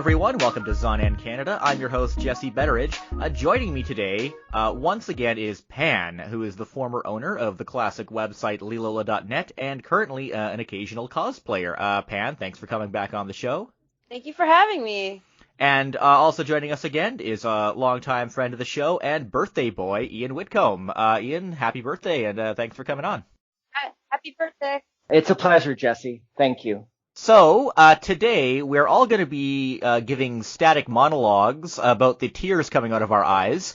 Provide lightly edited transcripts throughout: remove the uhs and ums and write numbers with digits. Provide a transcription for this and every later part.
everyone. Welcome to Zonan Canada. I'm your host, Jesse Betteridge. Joining me today, once again, is Pan, who is the former owner of the classic website Lilola.net and currently an occasional cosplayer. Pan, thanks for coming back on the show. Thank you for having me. And also joining us again is a longtime friend of the show and birthday boy, Ian Whitcomb. Ian, happy birthday, and thanks for coming on. Happy birthday. It's a pleasure, Jesse. Thank you. So, today, we're all going to be giving static monologues about the tears coming out of our eyes,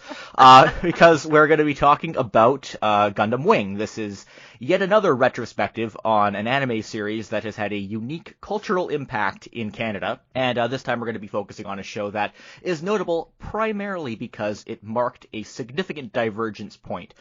because we're going to be talking about Gundam Wing. This is yet another retrospective on an anime series that has had a unique cultural impact in Canada, and this time we're going to be focusing on a show that is notable primarily because it marked a significant divergence point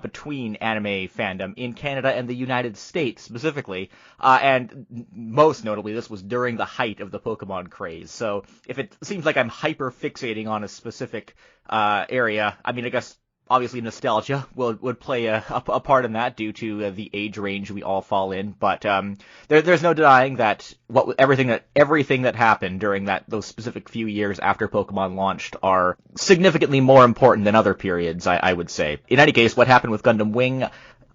between anime fandom in Canada and the United States specifically, and most notably, this was during the height of the Pokemon craze. So if it seems like I'm hyper fixating on a specific area, I mean, I guess obviously nostalgia would play a part in that due to the age range we all fall in. But there's no denying that everything that happened during those specific few years after Pokemon launched are significantly more important than other periods, I would say. In any case, what happened with Gundam Wing,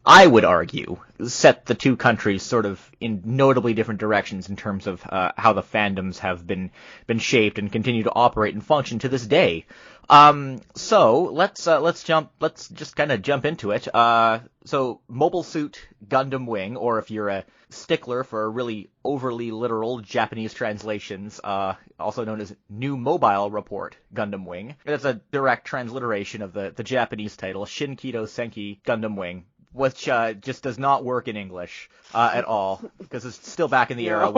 I would argue, set the two countries sort of in notably different directions in terms of how the fandoms have been shaped and continue to operate and function to this day. So let's just kind of jump into it. So Mobile Suit Gundam Wing, or if you're a stickler for really overly literal Japanese translations, also known as New Mobile Report Gundam Wing. That's a direct transliteration of the Japanese title, Shinkido Senki Gundam Wing, which just does not work in English at all, because it's still back in the era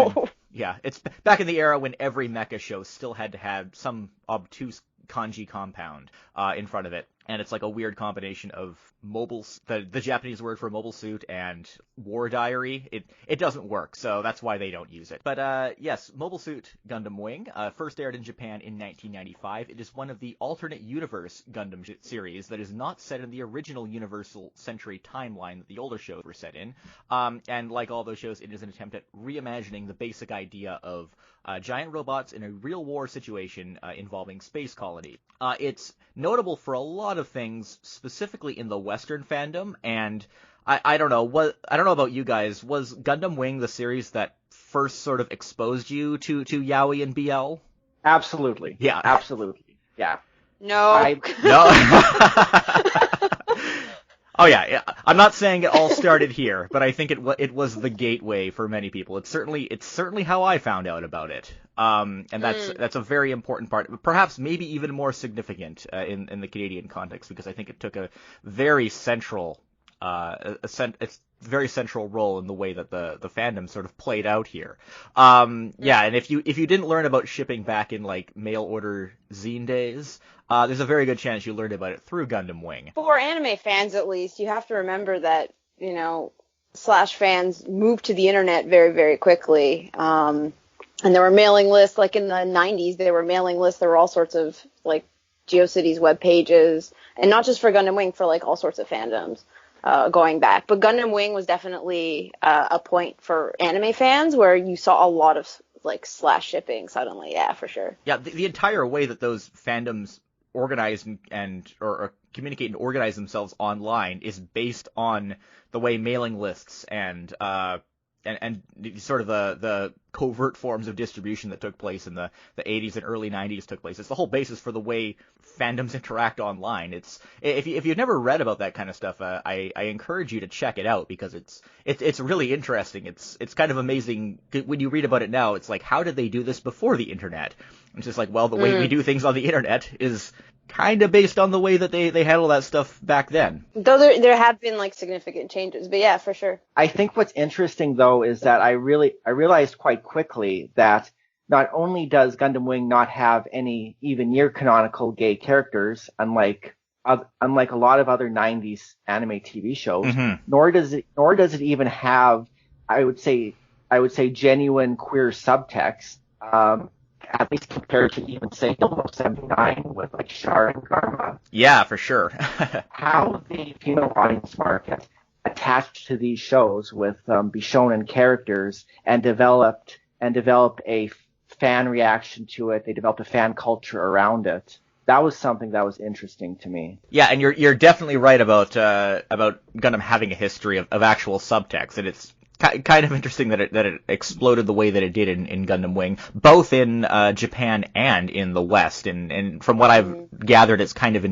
it's back in the era when every mecha show still had to have some obtuse kanji compound in front of it, and it's like a weird combination of the Japanese word for mobile suit and war diary. It doesn't work, so that's why they don't use it. But yes, Mobile Suit Gundam Wing first aired in Japan in 1995. It is one of the alternate universe Gundam series that is not set in the original Universal Century timeline that the older shows were set in. And like all those shows, it is an attempt at reimagining the basic idea of giant robots in a real war situation involving space colony. It's notable for a lot of things, specifically in the Western fandom, and I don't know about you guys. Was Gundam Wing the series that first sort of exposed you to yaoi and BL? Absolutely. Yeah. Absolutely. Yeah. No. No. Oh yeah, I'm not saying it all started here, but I think it was the gateway for many people. It's certainly how I found out about it. And that's a very important part, perhaps maybe even more significant in the Canadian context, because I think it took a very central very central role in the way that the fandom sort of played out here. And if you didn't learn about shipping back in like mail order zine days, there's a very good chance you learned about it through Gundam Wing. For anime fans, at least, you have to remember that, Slash fans moved to the internet very, very quickly. And there were mailing lists, like in the 90s, there were mailing lists. There were all sorts of, like, GeoCities web pages, and not just for Gundam Wing, for, like, all sorts of fandoms going back. But Gundam Wing was definitely a point for anime fans where you saw a lot of, like, Slash shipping suddenly. Yeah, for sure. Yeah, the entire way that those fandoms organize or communicate and organize themselves online is based on the way mailing lists and sort of the covert forms of distribution that took place in the 80s and early 90s took place. It's the whole basis for the way fandoms interact online. If you've never read about that kind of stuff, I encourage you to check it out, because it's really interesting. It's kind of amazing when you read about it now. It's like, how did they do this before the internet? It's just like, well, the way we do things on the internet is kind of based on the way that they handle that stuff back then. Though there have been, like, significant changes, but yeah, for sure. I think what's interesting, though, is that I realized quite quickly that not only does Gundam Wing not have any even near canonical gay characters, unlike a lot of other 90s anime TV shows, nor does it even have, I would say genuine queer subtext. At least compared to even, say, Ilmo 79 with, like, Char and Garma. Yeah, for sure. How the female audience market attached to these shows with Bishonen characters and developed a fan reaction to it. They developed a fan culture around it. That was something that was interesting to me. Yeah, and you're definitely right about Gundam having a history of actual subtext, and it's kind of interesting that it exploded the way that it did in Gundam Wing, both in Japan and in the West. And from what I've gathered, it's kind of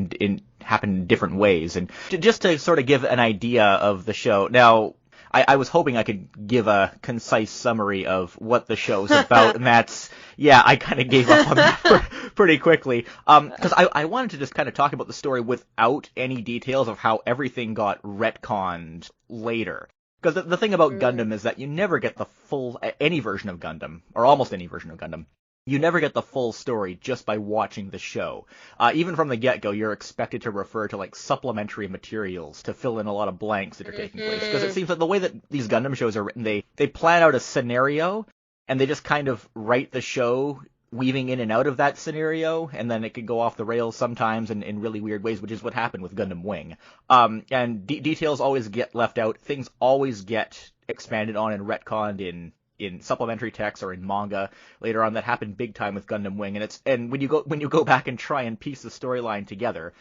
happened in different ways. And just to sort of give an idea of the show, now I was hoping I could give a concise summary of what the show's about, and I kind of gave up on that pretty quickly. Because I wanted to just kind of talk about the story without any details of how everything got retconned later. Because the thing about Gundam is that you never get the full, any version of Gundam, or almost any version of Gundam, you never get the full story just by watching the show. Even from the get-go, you're expected to refer to like supplementary materials to fill in a lot of blanks that are taking place. Because it seems that the way that these Gundam shows are written, they plan out a scenario, and they just kind of write the show weaving in and out of that scenario, and then it could go off the rails sometimes in really weird ways, which is what happened with Gundam Wing. And details always get left out. Things always get expanded on and retconned in supplementary text or in manga later on. That happened big time with Gundam Wing, and when you go back and try and piece the storyline together,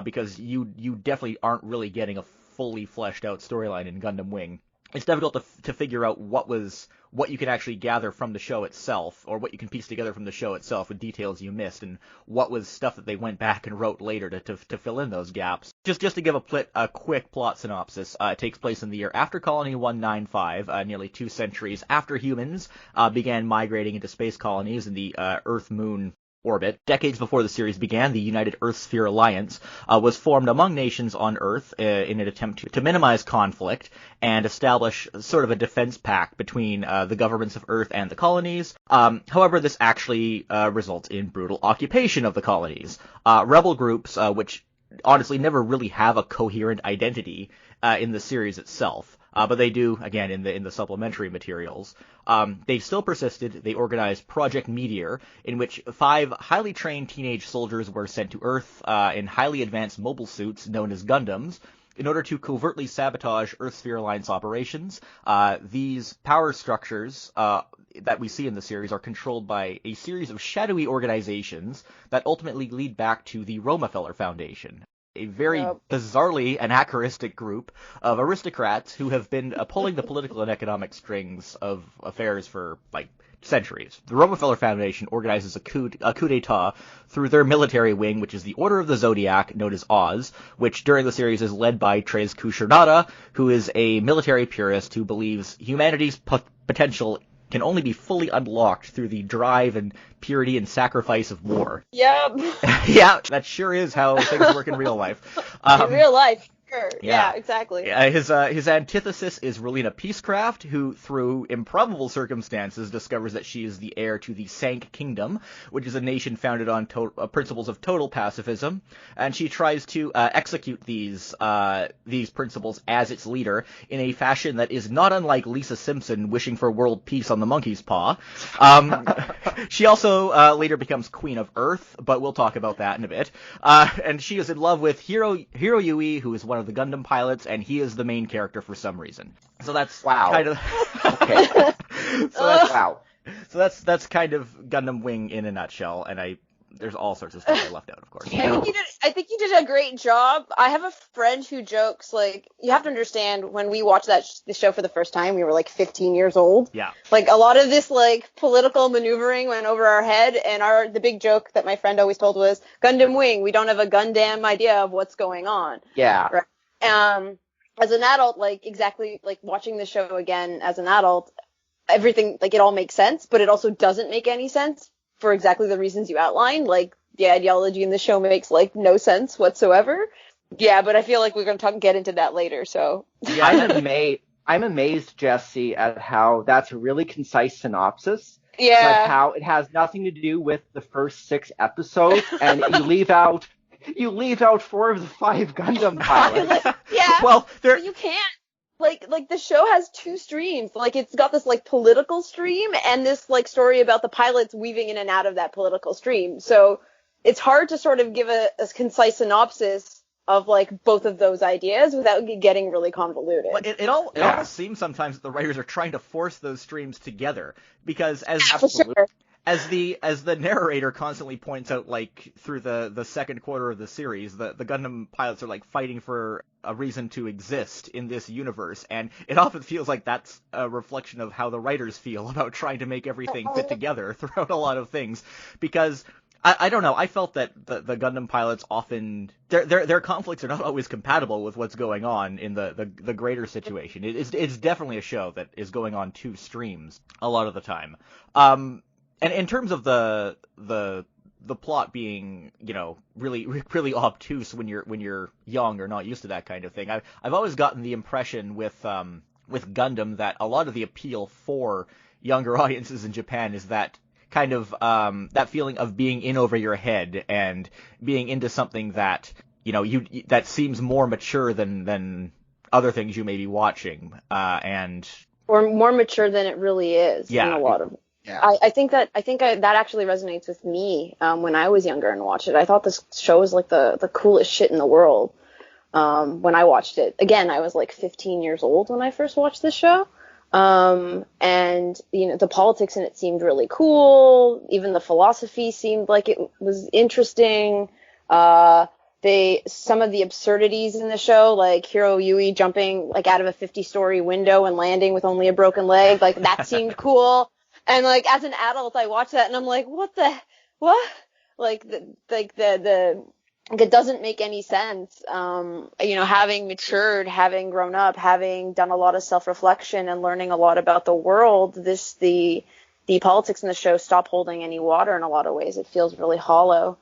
because you definitely aren't really getting a fully fleshed out storyline in Gundam Wing. It's difficult to figure out what you can actually gather from the show itself, or what you can piece together from the show itself with details you missed, and what was stuff that they went back and wrote later to fill in those gaps. Just to give a quick plot synopsis, it takes place in the year after Colony 195, nearly 2 centuries after humans began migrating into space colonies in the Earth-Moon orbit. Decades before the series began, the United Earth-Sphere Alliance was formed among nations on Earth in an attempt to minimize conflict and establish sort of a defense pact between the governments of Earth and the colonies. However, this actually results in brutal occupation of the colonies. Rebel groups, which honestly never really have a coherent identity in the series itself, but they do, again, in the supplementary materials. They still persisted. They organized Project Meteor, in which 5 highly trained teenage soldiers were sent to Earth in highly advanced mobile suits known as Gundams, in order to covertly sabotage Earth-Sphere Alliance operations. These power structures that we see in the series are controlled by a series of shadowy organizations that ultimately lead back to the Romefeller Foundation, a very bizarrely anachronistic group of aristocrats who have been pulling the political and economic strings of affairs for, centuries. The Romefeller Foundation organizes a coup d'etat through their military wing, which is the Order of the Zodiac, known as Oz, which during the series is led by Treize Kushernada, who is a military purist who believes humanity's potential can only be fully unlocked through the drive and purity and sacrifice of war. Yep. Yeah, that sure is how things work in real life. In real life. Sure. Yeah, exactly. His antithesis is Relina Peacecraft, who, through improbable circumstances, discovers that she is the heir to the Sank Kingdom, which is a nation founded on principles of total pacifism, and she tries to execute these principles as its leader in a fashion that is not unlike Lisa Simpson wishing for world peace on the monkey's paw. She also later becomes Queen of Earth, but we'll talk about that in a bit. And she is in love with Hiro Yui, who is one of the Gundam pilots, and he is the main character for some reason. So that's kind of okay. So that's kind of Gundam Wing in a nutshell, and there's all sorts of stuff I left out, of course. I think you did a great job. I have a friend who jokes, you have to understand, when we watched the show for the first time, we were 15 years old. Yeah. A lot of this political maneuvering went over our head, and the big joke that my friend always told was, Gundam Wing, we don't have a Gundam idea of what's going on. Yeah. Right. As an adult, watching the show again as an adult, everything, it all makes sense, but it also doesn't make any sense for exactly the reasons you outlined. The ideology in the show makes, no sense whatsoever. Yeah, but I feel like we're going to get into that later, so. Yeah, I'm amazed, Jesse, at how that's a really concise synopsis. Yeah. How it has nothing to do with the first 6 episodes, and you leave out 4 of the 5 Gundam pilots. Yeah. Well, but you can't. The show has 2 streams. It's got this, political stream and this, story about the pilots weaving in and out of that political stream. So it's hard to sort of give a concise synopsis of, both of those ideas without getting really convoluted. But it almost seems sometimes that the writers are trying to force those streams together, because as As the narrator constantly points out, like through the second quarter of the series, the Gundam pilots are like fighting for a reason to exist in this universe, and it often feels like that's a reflection of how the writers feel about trying to make everything fit together throughout a lot of things, because I don't know. I felt that the Gundam pilots often their conflicts are not always compatible with what's going on in the greater situation. It's definitely a show that is going on two streams a lot of the time. And in terms of the plot being, really really obtuse when you're young or not used to that kind of thing, I've always gotten the impression with Gundam that a lot of the appeal for younger audiences in Japan is that kind of that feeling of being in over your head and being into something that that seems more mature than other things you may be watching, or more mature than it really is. Yeah. In a lot of. Yeah. I think that actually resonates with me when I was younger and watched it. I thought this show was like the coolest shit in the world when I watched it. Again, I was like 15 years old when I first watched this show. And the politics in it seemed really cool. Even the philosophy seemed like it was interesting. Some of the absurdities in the show, like Hiro Yui jumping like out of a 50-story window and landing with only a broken leg, like that seemed cool. And like as an adult, I watched that and I'm like, what? Like it doesn't make any sense. Having matured, having grown up, having done a lot of self-reflection and learning a lot about the world, the politics in the show stop holding any water in a lot of ways. It feels really hollow.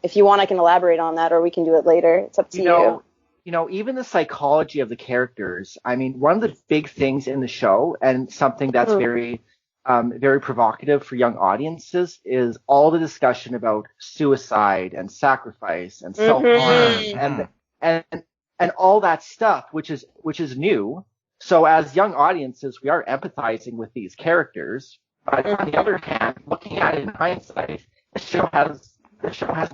If you want, I can elaborate on that, or we can do it later. It's up to you. Even the psychology of the characters. I mean, one of the big things in the show, and something that's very provocative for young audiences, is all the discussion about suicide and sacrifice and self-harm and all that stuff, which is new. So as young audiences, we are empathizing with these characters. But on the other hand, looking at it in hindsight, the show has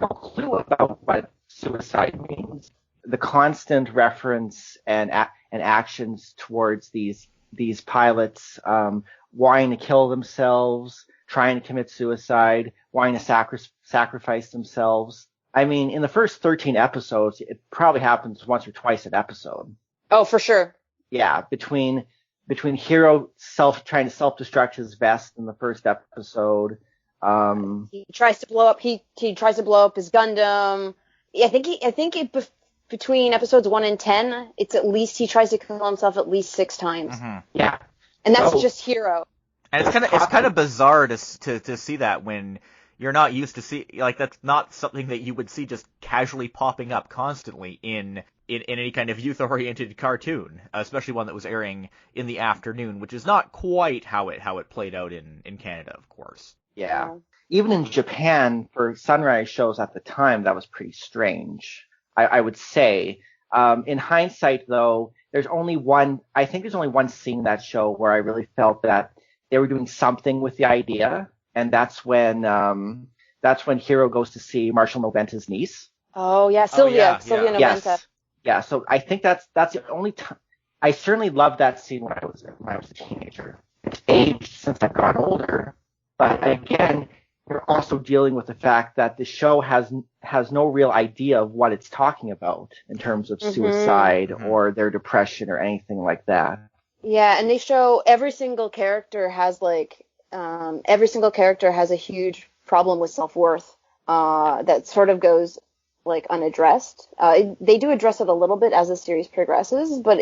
no clue about what suicide means. The constant reference and actions towards these pilots wanting to kill themselves, trying to commit suicide, wanting to sacrifice themselves. I mean, in the first 13 episodes, it probably happens once or twice an episode. Oh, for sure. Yeah, between Hiro trying to self-destruct his vest in the first episode. He tries to blow up. He tries to blow up his Gundam. Between episodes 1 and 10, it's at least he tries to kill himself at least 6 times. Mm-hmm. Yeah, and that's just Hiro. And it's kind of bizarre to see that when you're not used to see, like, that's not something that you would see just casually popping up constantly in any kind of youth-oriented cartoon, especially one that was airing in the afternoon, which is not quite how it played out in Canada, of course. Yeah. Even in Japan, for sunrise shows at the time, that was pretty strange, I would say. In hindsight, though, there's only one scene in that show where I really felt that they were doing something with the idea, and that's when Hiro goes to see Marshall Noventa's niece. Oh yeah, Sylvia Noventa. Yes. Yeah, so I think that's the only time. I certainly loved that scene when I was a teenager. It's aged since I've gotten older, but again, you're also dealing with the fact that the show has no real idea of what it's talking about in terms of suicide or their depression or anything like that. Yeah, and they show every single character has a huge problem with self-worth that sort of goes like unaddressed. They do address it a little bit as the series progresses, but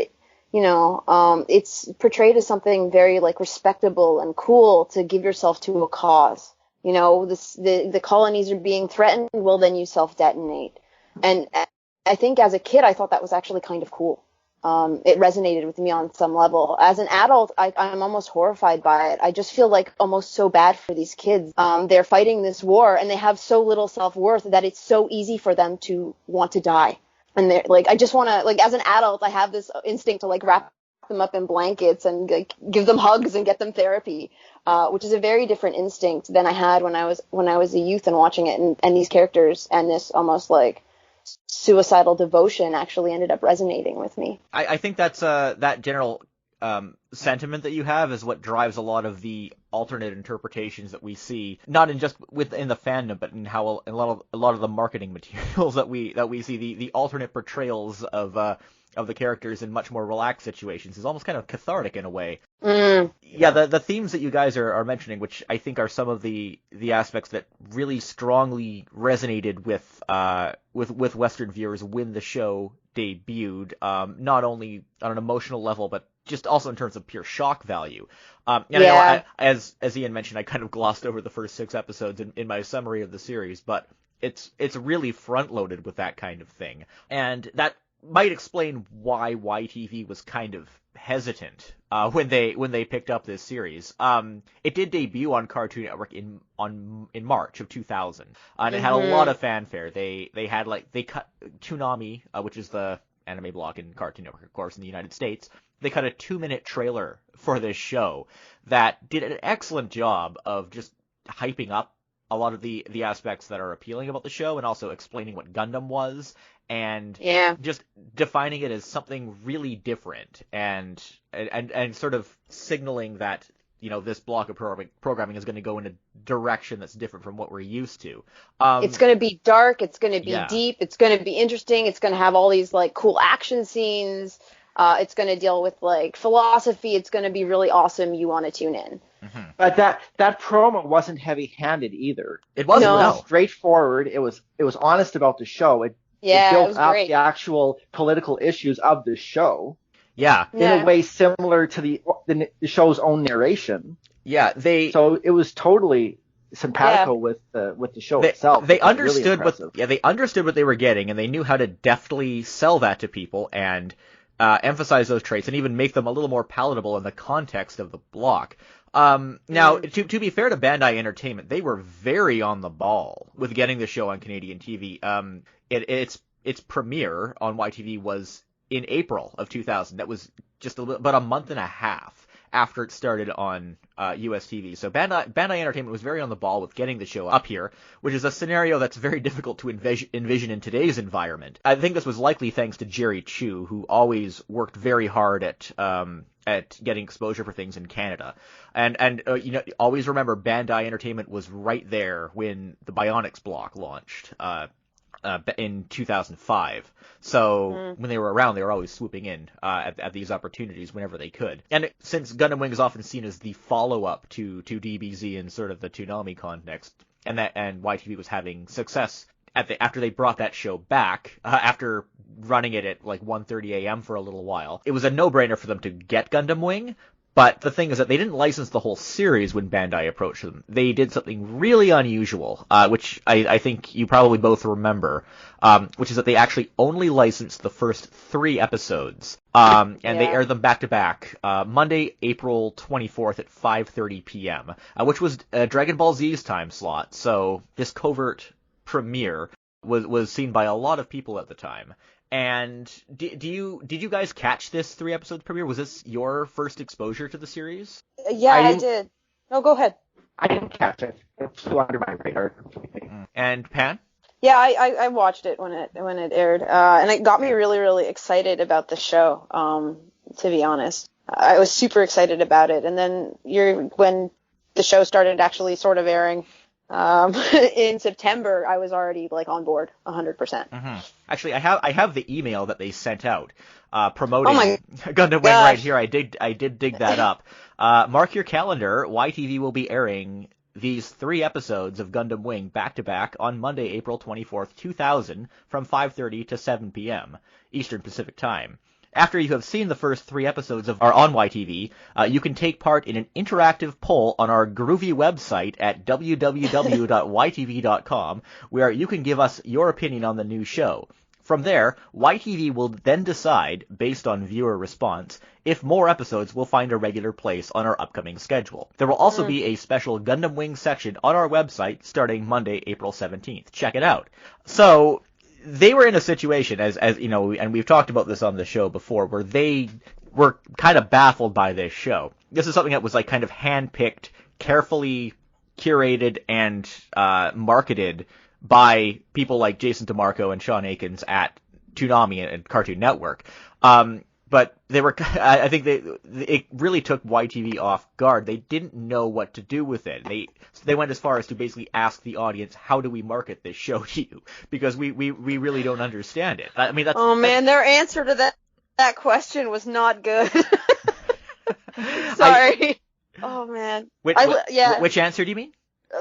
it's portrayed as something very like respectable and cool to give yourself to a cause. The colonies are being threatened, well then you self-detonate. And I think as a kid I thought that was actually kind of cool. It resonated with me on some level. As an adult, I'm almost horrified by it. I just feel like almost so bad for these kids. They're fighting this war and they have so little self-worth that it's so easy for them to want to die. And they're like, I just want to, like, as an adult, I have this instinct to like wrap them up in blankets and like give them hugs and get them therapy, which is a very different instinct than I had when I was a youth and watching it, and these characters and this almost like suicidal devotion actually ended up resonating with me. I think that's that general sentiment that you have is what drives a lot of the alternate interpretations that we see, not in just within the fandom, but in how a lot of the marketing materials that we see, the alternate portrayals of the characters in much more relaxed situations is almost kind of cathartic in a way. Yeah, the themes that you guys are mentioning, which I think are some of the aspects that really strongly resonated with Western viewers when the show debuted, not only on an emotional level, but just also in terms of pure shock value. And I know as Ian mentioned, I kind of glossed over the first 6 episodes in my summary of the series, but it's really front-loaded with that kind of thing. And that might explain why YTV was kind of hesitant when they picked up this series. It did debut on Cartoon Network in March of 2000, and it had a lot of fanfare. They cut Toonami, which is the anime block in Cartoon Network, of course, in the United States. They cut a 2-minute trailer for this show that did an excellent job of just hyping up a lot of the aspects that are appealing about the show, and also explaining what Gundam was, and just defining it as something really different, and sort of signaling that, you know, this block of programming is going to go in a direction that's different from what we're used to. It's going to be dark. It's going to be deep. It's going to be interesting. It's going to have all these like cool action scenes. It's going to deal with like philosophy. It's going to be really awesome. You want to tune in. Mm-hmm. But that promo wasn't heavy-handed either. It wasn't. It was straightforward. It was honest about the show. It built up the actual political issues of the show. Yeah. In a way similar to the show's own narration. Yeah, So it was totally simpatico with the show itself. They understood they understood what they were getting, and they knew how to deftly sell that to people and emphasize those traits and even make them a little more palatable in the context of the block. Now, to be fair to Bandai Entertainment, they were very on the ball with getting the show on Canadian TV. Its premiere on YTV was in April of 2000. That was just about a month and a half after it started on US TV. So Bandai Entertainment was very on the ball with getting the show up here, which is a scenario that's very difficult to envision in today's environment. I think this was likely thanks to Jerry Chu, who always worked very hard at getting exposure for things in Canada. And you know, always remember Bandai Entertainment was right there when the Bionics block launched in 2005. So when they were around, they were always swooping in at these opportunities whenever they could. And since Gundam Wing is often seen as the follow-up to DBZ in sort of the Toonami context, and YTV was having success after they brought that show back, after running it at like 1:30 a.m. for a little while, it was a no-brainer for them to get Gundam Wing. But the thing is that they didn't license the whole series when Bandai approached them. They did something really unusual, which I think you probably both remember, which is that they actually only licensed the first 3 episodes, and they aired them back-to-back, Monday, April 24th at 5:30 p.m., which was Dragon Ball Z's time slot, so this covert premiere was seen by a lot of people at the time. And did you guys catch this 3 episodes premiere? Was this your first exposure to the series? Yeah, I did. No, go ahead. I didn't catch it. It flew under my radar completely. And Pan? Yeah, I watched it when it aired, and it got me really, really excited about the show. To be honest, I was super excited about it. And then when the show started actually sort of airing in September, I was already like on board 100%. Mm-hmm. Actually, I have the email that they sent out promoting Gundam Wing right here. I did dig that up. Mark your calendar. YTV will be airing these 3 episodes of Gundam Wing back-to-back on Monday, April 24th, 2000, from 5:30 to 7 p.m. Eastern Pacific Time. After you have seen the first 3 episodes on YTV, you can take part in an interactive poll on our groovy website at www.ytv.com, where you can give us your opinion on the new show. From there, YTV will then decide, based on viewer response, if more episodes will find a regular place on our upcoming schedule. There will also be a special Gundam Wing section on our website starting Monday, April 17th. Check it out. So they were in a situation, as you know, and we've talked about this on the show before, where they were kind of baffled by this show. This is something that was like kind of handpicked, carefully curated, and marketed by people like Jason DeMarco and Sean Akins at Toonami and Cartoon Network. But they were, I think it really took YTV off guard. They didn't know what to do with it. They went as far as to basically ask the audience, how do we market this show to you? Because we really don't understand it. I mean, that's... Oh man, their answer to that question was not good. Sorry. Oh man. Which answer do you mean?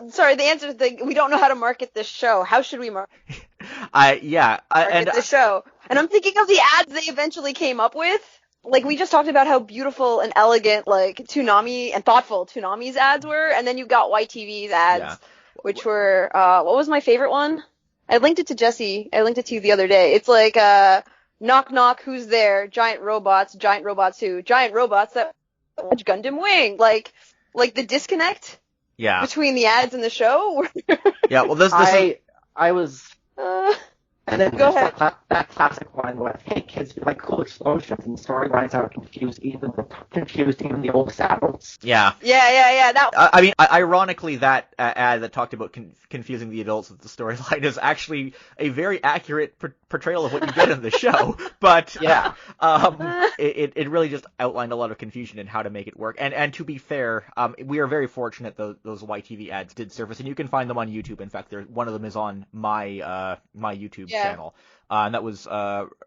Sorry, the answer is we don't know how to market this show. How should we market this show? And I'm thinking of the ads they eventually came up with. Like, we just talked about how beautiful and elegant, like, Toonami and thoughtful Toonami's ads were, and then you got YTV's ads, which were, what was my favorite one? I linked it to Jesse. I linked it to you the other day. It's like, knock knock, who's there? Giant robots who? Giant robots that watch Gundam Wing. Like the disconnect between the ads and the show. Yeah, well, this I was... And then go ahead. That classic one was, hey kids, you like cool explosions, and storylines are confused even the old saddles. Yeah. Yeah. I mean, ironically, that ad that talked about confusing the adults with the storyline is actually a very accurate portrayal of what you get in the show. But yeah, it really just outlined a lot of confusion in how to make it work. And to be fair, we are very fortunate those YTV ads did surface, and you can find them on YouTube. In fact, one of them is on my YouTube channel. And that was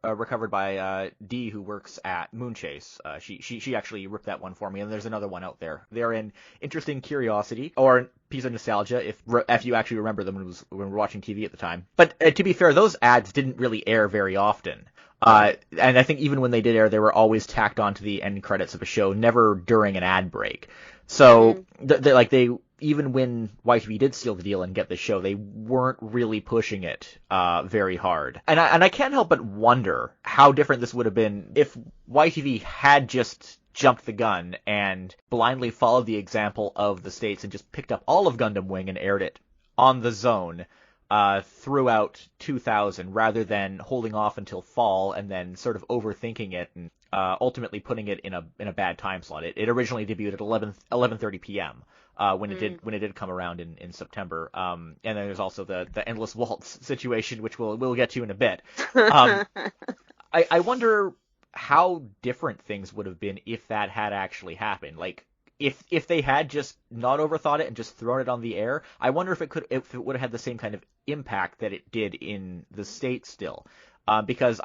recovered by Dee, who works at Moonchase. She actually ripped that one for me, and there's another one out there. They're an interesting curiosity, or piece of nostalgia, if you actually remember them when we were watching TV at the time. But to be fair, those ads didn't really air very often. And I think even when they did air, they were always tacked onto the end credits of a show, never during an ad break. So even when YTV did steal the deal and get the show, they weren't really pushing it very hard. And I can't help but wonder how different this would have been if YTV had just jumped the gun and blindly followed the example of the States and just picked up all of Gundam Wing and aired it on the zone throughout 2000, rather than holding off until fall and then sort of overthinking it and ultimately putting it in a bad time slot. It originally debuted at 11:30 p.m. When it did come around in September. And then there's also the endless Walts situation, which we'll get to in a bit. I wonder how different things would have been if that had actually happened. Like, if they had just not overthought it and just thrown it on the air, I wonder if it would have had the same kind of impact that it did in the States still. Because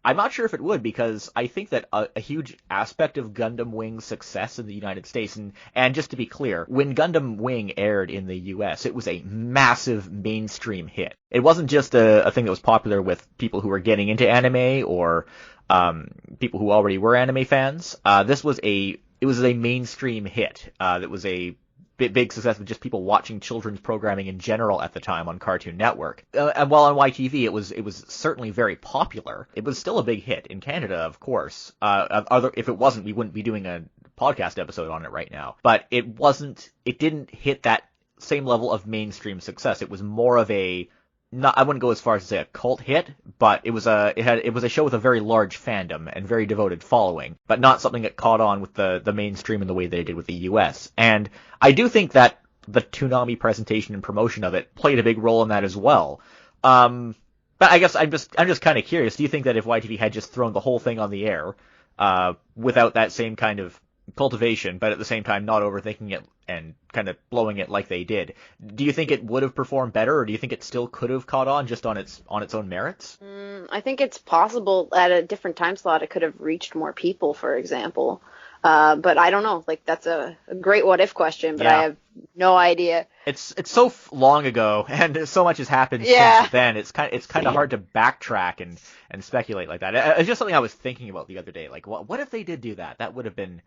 I'm not sure if it would, because I think that a huge aspect of Gundam Wing's success in the United States, and just to be clear, when Gundam Wing aired in the US, it was a massive mainstream hit. It wasn't just a thing that was popular with people who were getting into anime or people who already were anime fans. It was a mainstream hit. That was a big success with just people watching children's programming in general at the time on Cartoon Network. And while on YTV it was certainly very popular, it was still a big hit in Canada, of course. If it wasn't, we wouldn't be doing a podcast episode on it right now. But it didn't hit that same level of mainstream success. It was more of I wouldn't go as far as to say a cult hit, but it was a show with a very large fandom and very devoted following, but not something that caught on with the mainstream in the way they did with the US. And I do think that the Toonami presentation and promotion of it played a big role in that as well. But I guess I'm just kind of curious. Do you think that if YTV had just thrown the whole thing on the air, without that same kind of cultivation, but at the same time not overthinking it and kind of blowing it like they did, do you think it would have performed better, or do you think it still could have caught on just on its own merits? I think it's possible at a different time slot it could have reached more people, for example. But I don't know. Like, that's a great what if question, but I have no idea. It's so long ago, and so much has happened since then. It's kind of hard to backtrack and speculate like that. It's just something I was thinking about the other day. Like, what if they did do that? That would have been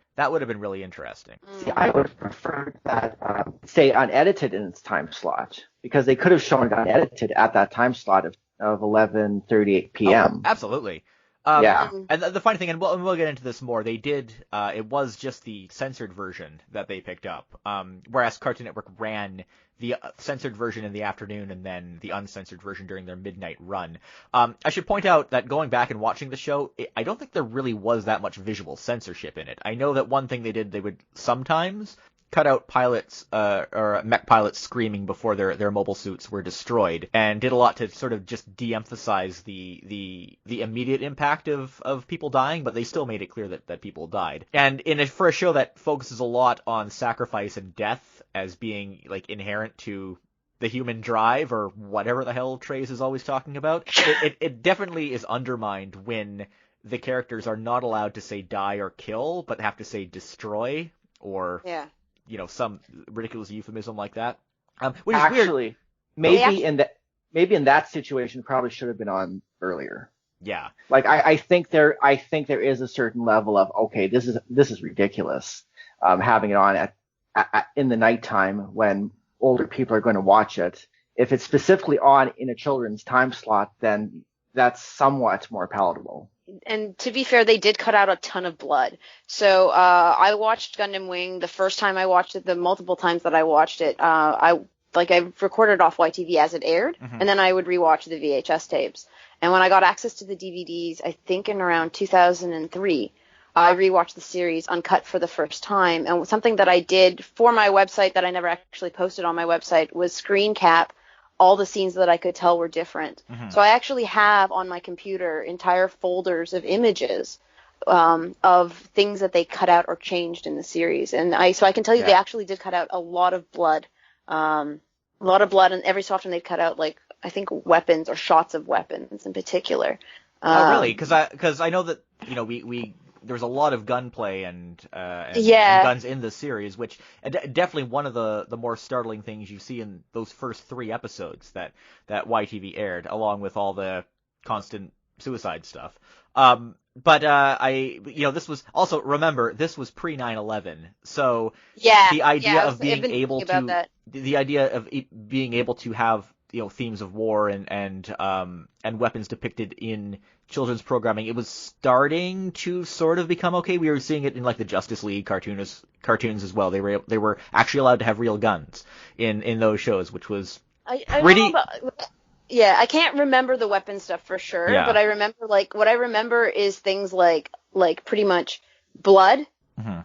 really interesting. See, I would have preferred that stay unedited in its time slot, because they could have shown it unedited at that time slot of 11:38 p.m. Oh, absolutely. And the funny thing, and we'll get into this more, they did, it was just the censored version that they picked up, whereas Cartoon Network ran the censored version in the afternoon and then the uncensored version during their midnight run. I should point out that going back and watching the show, I don't think there really was that much visual censorship in it. I know that one thing they would sometimes cut out pilots or mech pilots screaming before their mobile suits were destroyed, and did a lot to sort of just de-emphasize the immediate impact of people dying, but they still made it clear that people died. And for a show that focuses a lot on sacrifice and death as being like inherent to the human drive, or whatever the hell Trace is always talking about, it definitely is undermined when the characters are not allowed to say die or kill, but have to say destroy, or some ridiculous euphemism like that. Which is weird. Maybe in that situation, it probably should have been on earlier. Yeah. Like I think there is a certain level of, okay, this is ridiculous, having it on at in the nighttime when older people are going to watch it. If it's specifically on in a children's time slot, then that's somewhat more palatable. And to be fair, they did cut out a ton of blood. So I watched Gundam Wing the first time I watched it, the multiple times that I watched it. I recorded off YTV as it aired, and then I would rewatch the VHS tapes. And when I got access to the DVDs, I think in around 2003, I rewatched the series uncut for the first time. And something that I did for my website that I never actually posted on my website was screen cap all the scenes that I could tell were different. So I actually have on my computer entire folders of images of things that they cut out or changed in the series. And so I can tell you they actually did cut out a lot of blood. And every so often they'd cut out, like, I think weapons or shots of weapons in particular. Oh, really? Because I know that, there was a lot of gunplay and guns in the series, which definitely one of the more startling things you see in those first 3 episodes that YTV aired, along with all the constant suicide stuff. But this was also, remember, this was pre 9/11, so the idea of being able to have themes of war and weapons depicted in children's programming, it was starting to sort of become okay. We were seeing it in like the Justice League cartoons as well. They were actually allowed to have real guns in those shows, which was pretty. I can't remember the weapon stuff for sure, but I remember what I remember is things like pretty much blood.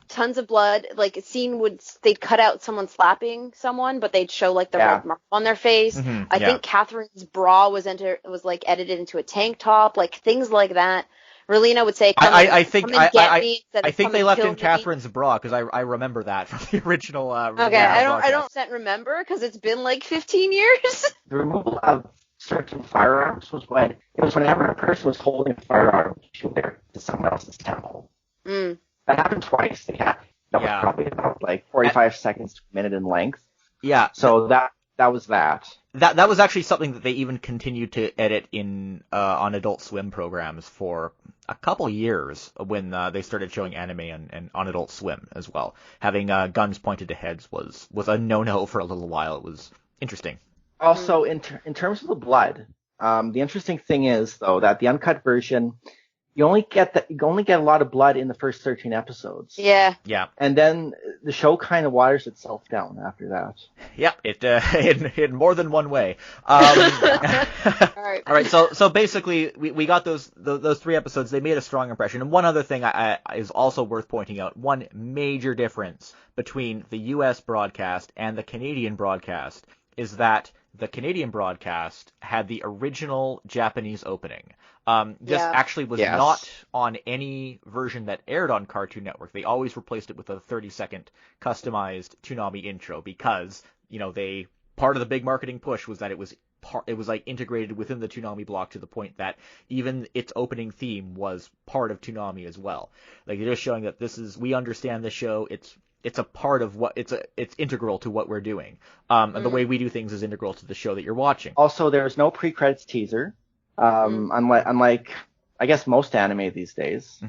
Tons of blood. Like a scene they'd cut out someone slapping someone, but they'd show like the red mark on their face. I think Catherine's bra was edited into a tank top, like things like that. Relina would say, I think they left in Catherine's bra, because I remember that from the original. Okay, I don't remember because it's been like 15 years. The removal of certain firearms was whenever a person was holding a firearm to someone else's temple. That happened twice. That was probably about like 45 seconds to a minute in length. Yeah. So that was that. That was actually something that they even continued to edit in on Adult Swim programs for a couple years when they started showing anime and on Adult Swim as well. Having guns pointed to heads was a no-no for a little while. It was interesting. Also, in terms of the blood, the interesting thing is though that the uncut version, you only get a lot of blood in the first 13 episodes. Yeah. And then the show kind of waters itself down after that. Yep, it in more than one way. All right. So basically, we got those 3 episodes. They made a strong impression. And one other thing is also worth pointing out. One major difference between the U.S. broadcast and the Canadian broadcast is that the Canadian broadcast had the original Japanese opening. This actually was not on any version that aired on Cartoon Network. They always replaced it with a 30-second customized Toonami intro because, part of the big marketing push was that it was like integrated within the Toonami block to the point that even its opening theme was part of Toonami as well. Like, they're just showing that we understand the show. It's a part of it's integral to what we're doing. And the way we do things is integral to the show that you're watching. Also, there's no pre-credits teaser. Unlike I guess most anime these days.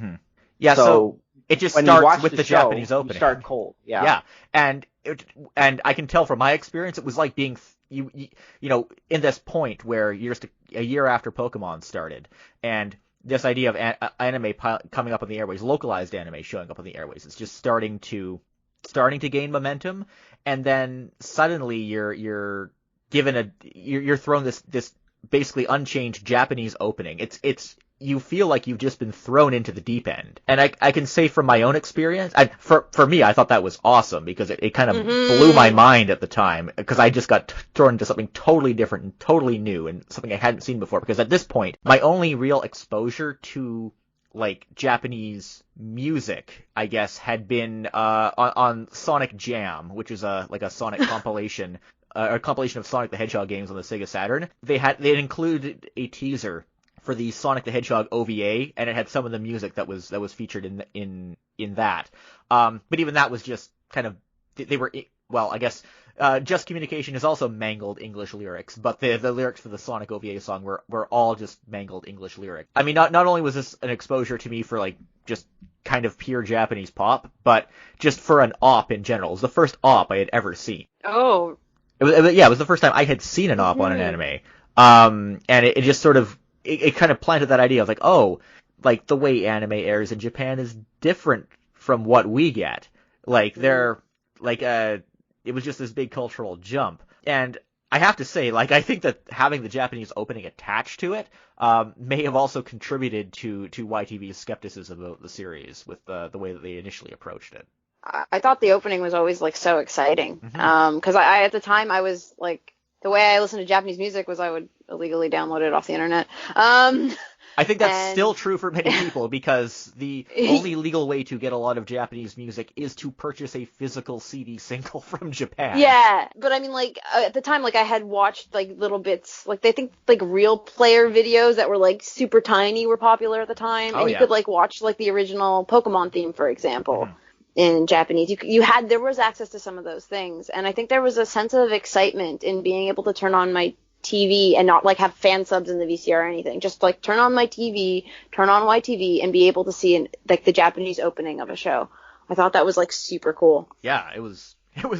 Yeah, so it just starts with the show, Japanese opening. You start cold. Yeah. And I can tell from my experience, it was like being in this point where you're just a year after Pokemon started, and this idea of anime coming up on the airways, localized anime showing up on the airways, it's just starting to gain momentum, and then suddenly you're given you're thrown this basically unchanged Japanese opening. It's you feel like you've just been thrown into the deep end. And I can say from my own experience, for me, I thought that was awesome because it kind of blew my mind at the time, because I just got thrown into something totally different and totally new and something I hadn't seen before. Because at this point, my only real exposure to like Japanese music, I guess, had been on Sonic Jam, which is a Sonic compilation, a compilation of Sonic the Hedgehog games on the Sega Saturn. They had included a teaser for the Sonic the Hedgehog OVA, and it had some of the music that was featured in that. But even that was just kind of, they were, well, I guess Just Communication is also mangled English lyrics, but the lyrics for the Sonic OVA song were all just mangled English lyrics. I mean, not only was this an exposure to me for like just kind of pure Japanese pop, but just for an op in general. It was the first op I had ever seen. Oh. It was the first time I had seen an op on an anime. And it just sort of, it kind of planted that idea of like, oh, like the way anime airs in Japan is different from what we get. Like they're like it was just this big cultural jump. And I have to say, like, I think that having the Japanese opening attached to it may have also contributed to YTV's skepticism about the series with the way that they initially approached it. I thought the opening was always like so exciting. Because I at the time I was like, the way I listened to Japanese music was I would illegally download it off the internet. I think that's still true for many people, because the only legal way to get a lot of Japanese music is to purchase a physical CD single from Japan. Yeah, but I mean, like, at the time, like, I had watched, like, little bits, like, they think, like, real player videos that were, like, super tiny were popular at the time, and you could, like, watch, like, the original Pokemon theme, for example. In Japanese, there was access to some of those things, and I think there was a sense of excitement in being able to turn on my TV and not like have fan subs in the VCR or anything. Just like turn on my TV, turn on YTV, and be able to see like the Japanese opening of a show. I thought that was like super cool. Yeah, it was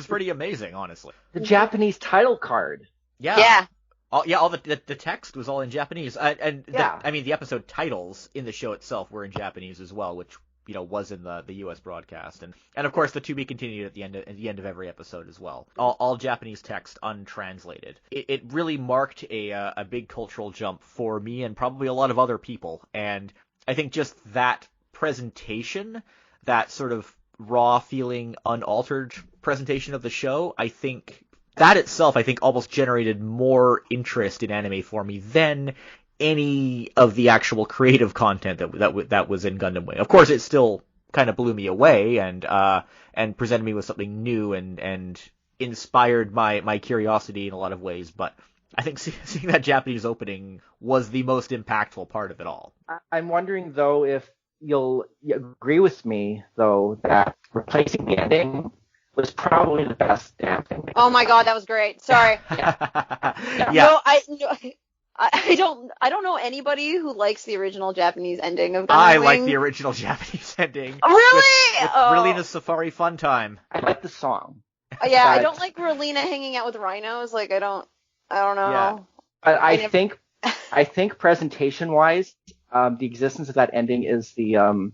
pretty amazing, honestly. The Japanese title card. Yeah. All the text was all in Japanese, and the episode titles in the show itself were in Japanese as well, which was in the U.S. broadcast, and of course the to be continued at the end of every episode as well. All Japanese text untranslated. It really marked a big cultural jump for me and probably a lot of other people, and I think just that presentation, that sort of raw feeling, unaltered presentation of the show, I think that itself almost generated more interest in anime for me than any of the actual creative content that was in Gundam Wing. Of course, it still kind of blew me away and presented me with something new and inspired my curiosity in a lot of ways. But I think seeing that Japanese opening was the most impactful part of it all. I'm wondering though if you'll agree with me though that replacing the ending was probably the best damn thing. Oh my god, that was great. Sorry. Yeah. I don't know anybody who likes the original Japanese ending of Gundam I Wing. like the original Japanese ending. Really? With Relina's Safari Fun Time. I like the song. Yeah, I don't like Relina hanging out with rhinos. Like I don't know. Yeah. But I think presentation wise, the existence of that ending is the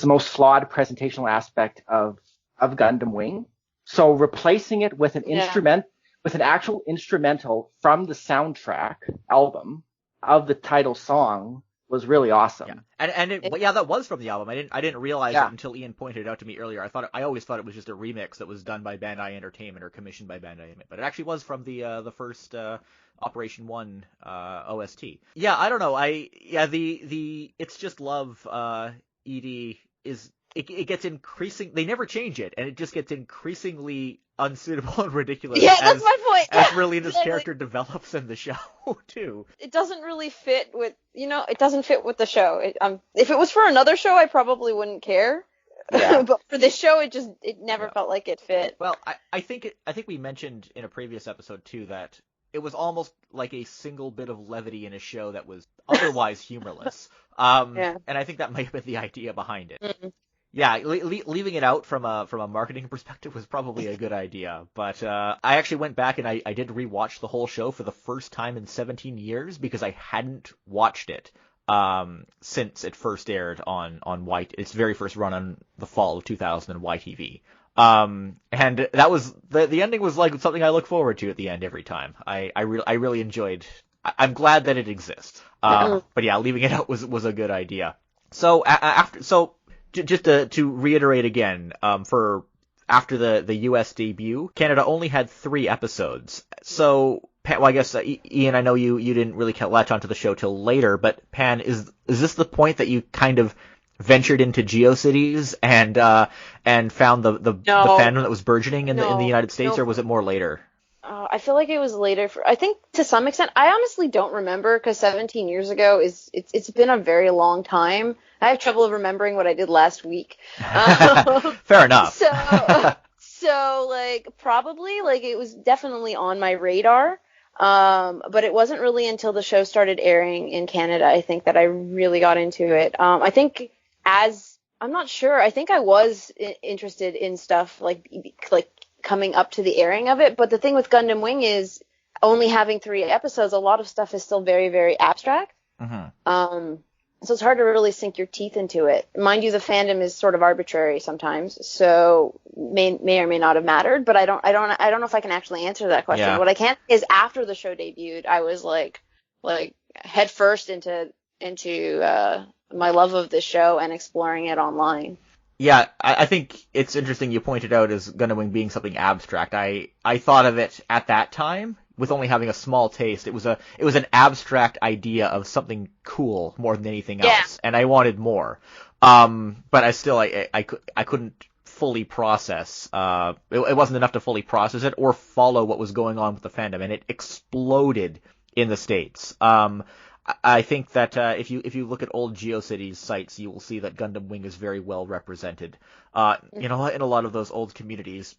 most flawed presentational aspect of Gundam Wing. So replacing it with with an actual instrumental from the soundtrack album of the title song was really awesome. Yeah. And that was from the album. I didn't realize it until Ian pointed it out to me earlier. I always thought it was just a remix that was done by Bandai Entertainment or commissioned by Bandai Entertainment, but it actually was from the first Operation 1 OST. Yeah, I don't know. The It's Just Love ED is it gets increasing. They never change it, and it just gets increasingly unsuitable and ridiculous. Yeah, that's my point. As Relina's character develops in the show too. It doesn't really fit with it doesn't fit with the show. If it was for another show, I probably wouldn't care. Yeah. But for this show, it never felt like it fit. Well, I think we mentioned in a previous episode too that it was almost like a single bit of levity in a show that was otherwise humorless. And I think that might have been the idea behind it. Mm-hmm. Yeah, leaving it out from a marketing perspective was probably a good idea. But I actually went back and I did rewatch the whole show for the first time in 17 years because I hadn't watched it since it first aired on its very first run on the fall of 2000 on YTV. And that was the ending was like something I look forward to at the end every time. I really enjoyed. I'm glad that it exists. But yeah, leaving it out was a good idea. So just to reiterate again, for after the U.S. debut, Canada only had 3 episodes. So, Pan, well, I guess Ian, I know you didn't really latch onto the show till later, but Pan, is this the point that you kind of ventured into GeoCities and found the fandom that was burgeoning in the United States, or was it more later? I feel like it was later. I think to some extent. I honestly don't remember because 17 years ago it's been a very long time. I have trouble remembering what I did last week. Fair enough. So like probably like it was definitely on my radar. But it wasn't really until the show started airing in Canada, I think, that I really got into it. I think I'm not sure. I think I was interested in stuff like coming up to the airing of it, but the thing with Gundam Wing is only having 3 episodes, a lot of stuff is still very, very abstract. So it's hard to really sink your teeth into it. Mind you, the fandom is sort of arbitrary sometimes, so may or may not have mattered, but I don't know if I can actually answer that question. Yeah. What I can is after the show debuted, I was like head first into my love of the show and exploring it online. Yeah, I think it's interesting you pointed out as Gundam Wing being something abstract. I thought of it at that time with only having a small taste. It was an abstract idea of something cool more than anything else, and I wanted more. But I couldn't fully process. It wasn't enough to fully process it or follow what was going on with the fandom, and it exploded in the States. I think that if you look at old GeoCities sites, you will see that Gundam Wing is very well represented. In a lot of those old communities.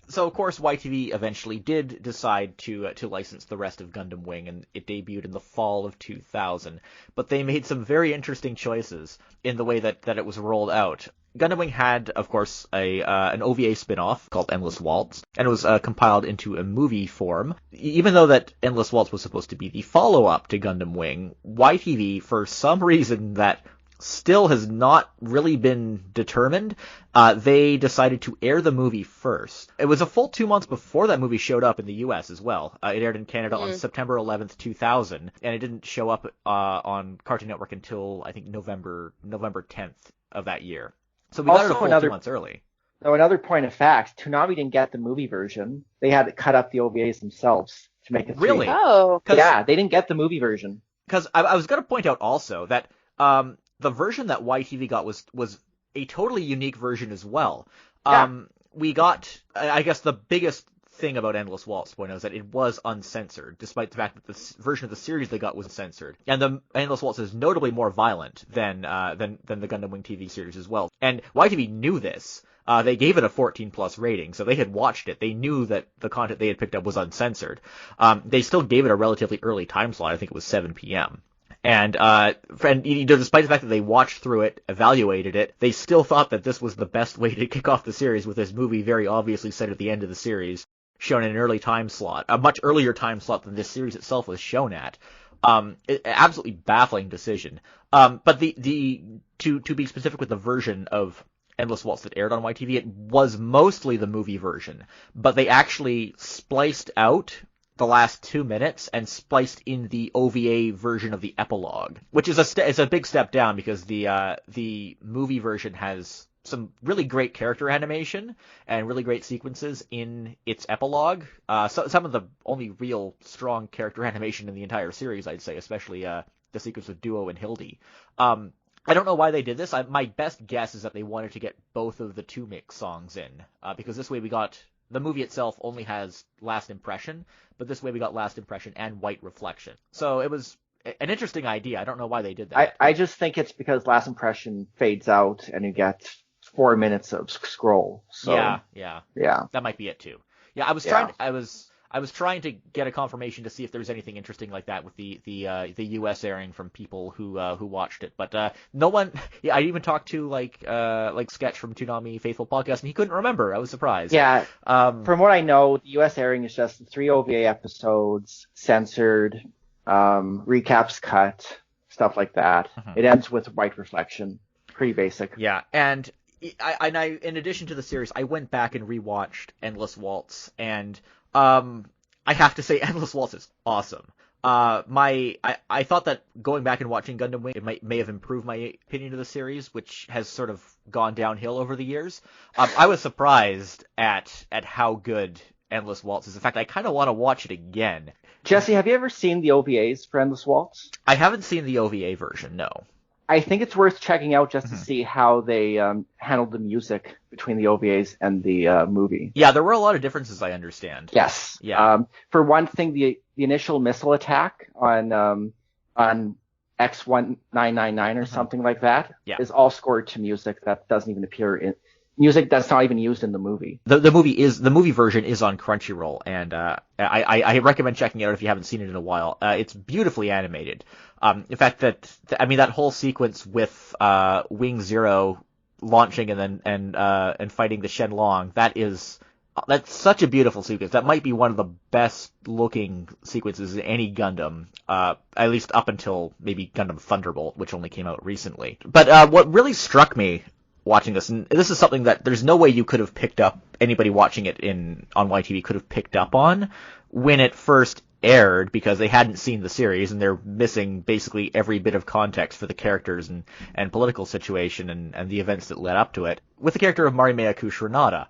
So of course YTV eventually did decide to license the rest of Gundam Wing, and it debuted in the fall of 2000. But they made some very interesting choices in the way that it was rolled out. Gundam Wing had, of course, an OVA spin-off called Endless Waltz, and it was compiled into a movie form. Even though that Endless Waltz was supposed to be the follow-up to Gundam Wing, YTV, for some reason that still has not really been determined, they decided to air the movie first. It was a full 2 months before that movie showed up in the US as well. It aired in Canada on September 11th, 2000, and it didn't show up on Cartoon Network until, I think, November 10th of that year. So we got it a full 2 months early. So another point of fact, Toonami didn't get the movie version. They had to cut up the OVAs themselves to make it 3. Really? Oh. Yeah, they didn't get the movie version. Because I was going to point out also that the version that YTV got was a totally unique version as well. We got, I guess the biggest thing about Endless Waltz is that it was uncensored, despite the fact that the version of the series they got was censored. And the Endless Waltz is notably more violent than the Gundam Wing TV series as well. And YTV knew this. They gave it a 14+ rating, so they had watched it. They knew that the content they had picked up was uncensored. They still gave it a relatively early time slot. I think it was 7 p.m. And despite the fact that they watched through it, evaluated it, they still thought that this was the best way to kick off the series, with this movie very obviously set at the end of the series, shown in an early time slot, a much earlier time slot than this series itself was shown at. Absolutely baffling decision. But to be specific with the version of Endless Waltz that aired on YTV, it was mostly the movie version, but they actually spliced out the last 2 minutes and spliced in the OVA version of the epilogue, which is a big step down, because the movie version has some really great character animation and really great sequences in its epilogue. So some of the only real strong character animation in the entire series, I'd say, especially the sequence with Duo and Hildy. I don't know why they did this. My best guess is that they wanted to get both of the 2 mix songs in, because this way the movie itself only has Last Impression, but this way we got Last Impression and White Reflection. So it was an interesting idea. I don't know why they did that. I just think it's because Last Impression fades out and you get 4 minutes of scroll. So, yeah. That might be it too. Yeah, I was trying to get a confirmation to see if there was anything interesting like that with the U.S. airing from people who watched it, but no one. Yeah, I even talked to like Sketch from Toonami Faithful Podcast, and he couldn't remember. I was surprised. Yeah. From what I know, the U.S. airing is just 3 OVA episodes, censored, recaps cut, stuff like that. It ends with White Reflection. Pretty basic. Yeah, and I in addition to the series, I went back and rewatched Endless Waltz, and I have to say Endless Waltz is awesome. I thought that going back and watching Gundam Wing, it may have improved my opinion of the series, which has sort of gone downhill over the years. I was surprised at how good Endless Waltz is. In fact, I kind of want to watch it again. Jesse, have you ever seen the OVAs for Endless Waltz? I haven't seen the OVA version, no. I think it's worth checking out just to see how they handled the music between the OVAs and the movie. Yeah, there were a lot of differences, I understand. Yes. Yeah. For one thing, the initial missile attack on X1999 or something like that is all scored to music that doesn't even appear in music that's not even used in the movie. The movie version is on Crunchyroll, and I recommend checking it out if you haven't seen it in a while. It's beautifully animated. In fact, that whole sequence with Wing Zero launching and then fighting the Shenlong, that's such a beautiful sequence. That might be one of the best looking sequences in any Gundam, at least up until maybe Gundam Thunderbolt, which only came out recently. But what really struck me watching this, and this is something that there's no way you could have picked up, anybody watching it on YTV could have picked up on when it first aired, because they hadn't seen the series and they're missing basically every bit of context for the characters and political situation and the events that led up to it, with the character of Marimea Kushranada.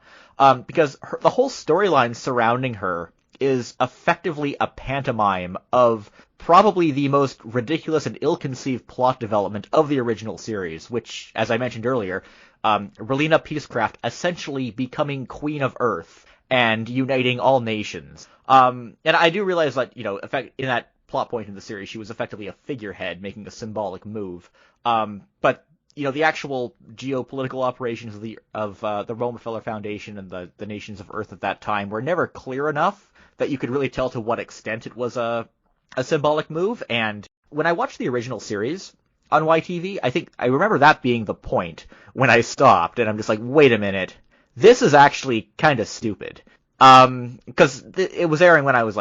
Because the whole storyline surrounding her is effectively a pantomime of probably the most ridiculous and ill-conceived plot development of the original series, which, as I mentioned earlier, Relena Peacecraft essentially becoming Queen of Earth and uniting all nations. And I do realize that, in that plot point in the series, she was effectively a figurehead making a symbolic move. But the actual geopolitical operations of the Rockefeller Foundation and the nations of Earth at that time were never clear enough that you could really tell to what extent it was a symbolic move. And when I watched the original series on YTV, I remember that being the point when I stopped, and I'm just like, wait a minute, this is actually kind of stupid. Because it was airing when I was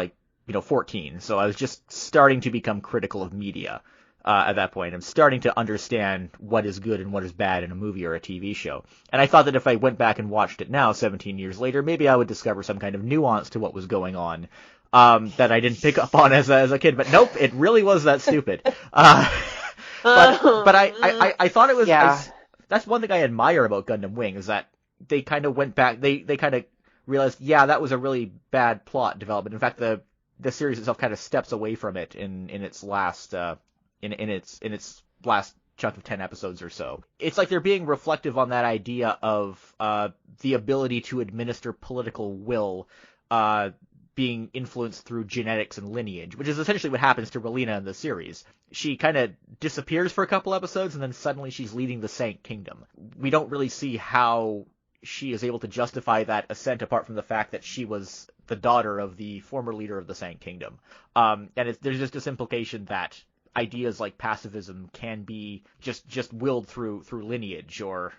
14, so I was just starting to become critical of media. At that point, I'm starting to understand what is good and what is bad in a movie or a TV show. And I thought that if I went back and watched it now, 17 years later, maybe I would discover some kind of nuance to what was going on, that I didn't pick up on as a kid. But nope, it really was that stupid. But I thought it was, that's one thing I admire about Gundam Wing, is that they kind of went back, they kind of realized, that was a really bad plot development. In fact, the series itself kind of steps away from it in its last, in its last chunk of 10 episodes or so. It's like they're being reflective on that idea of the ability to administer political will being influenced through genetics and lineage, which is essentially what happens to Relena in the series. She kind of disappears for a couple episodes, and then suddenly she's leading the Sank Kingdom. We don't really see how she is able to justify that ascent apart from the fact that she was the daughter of the former leader of the Sank Kingdom. And there's just this implication that ideas like pacifism can be just willed through lineage or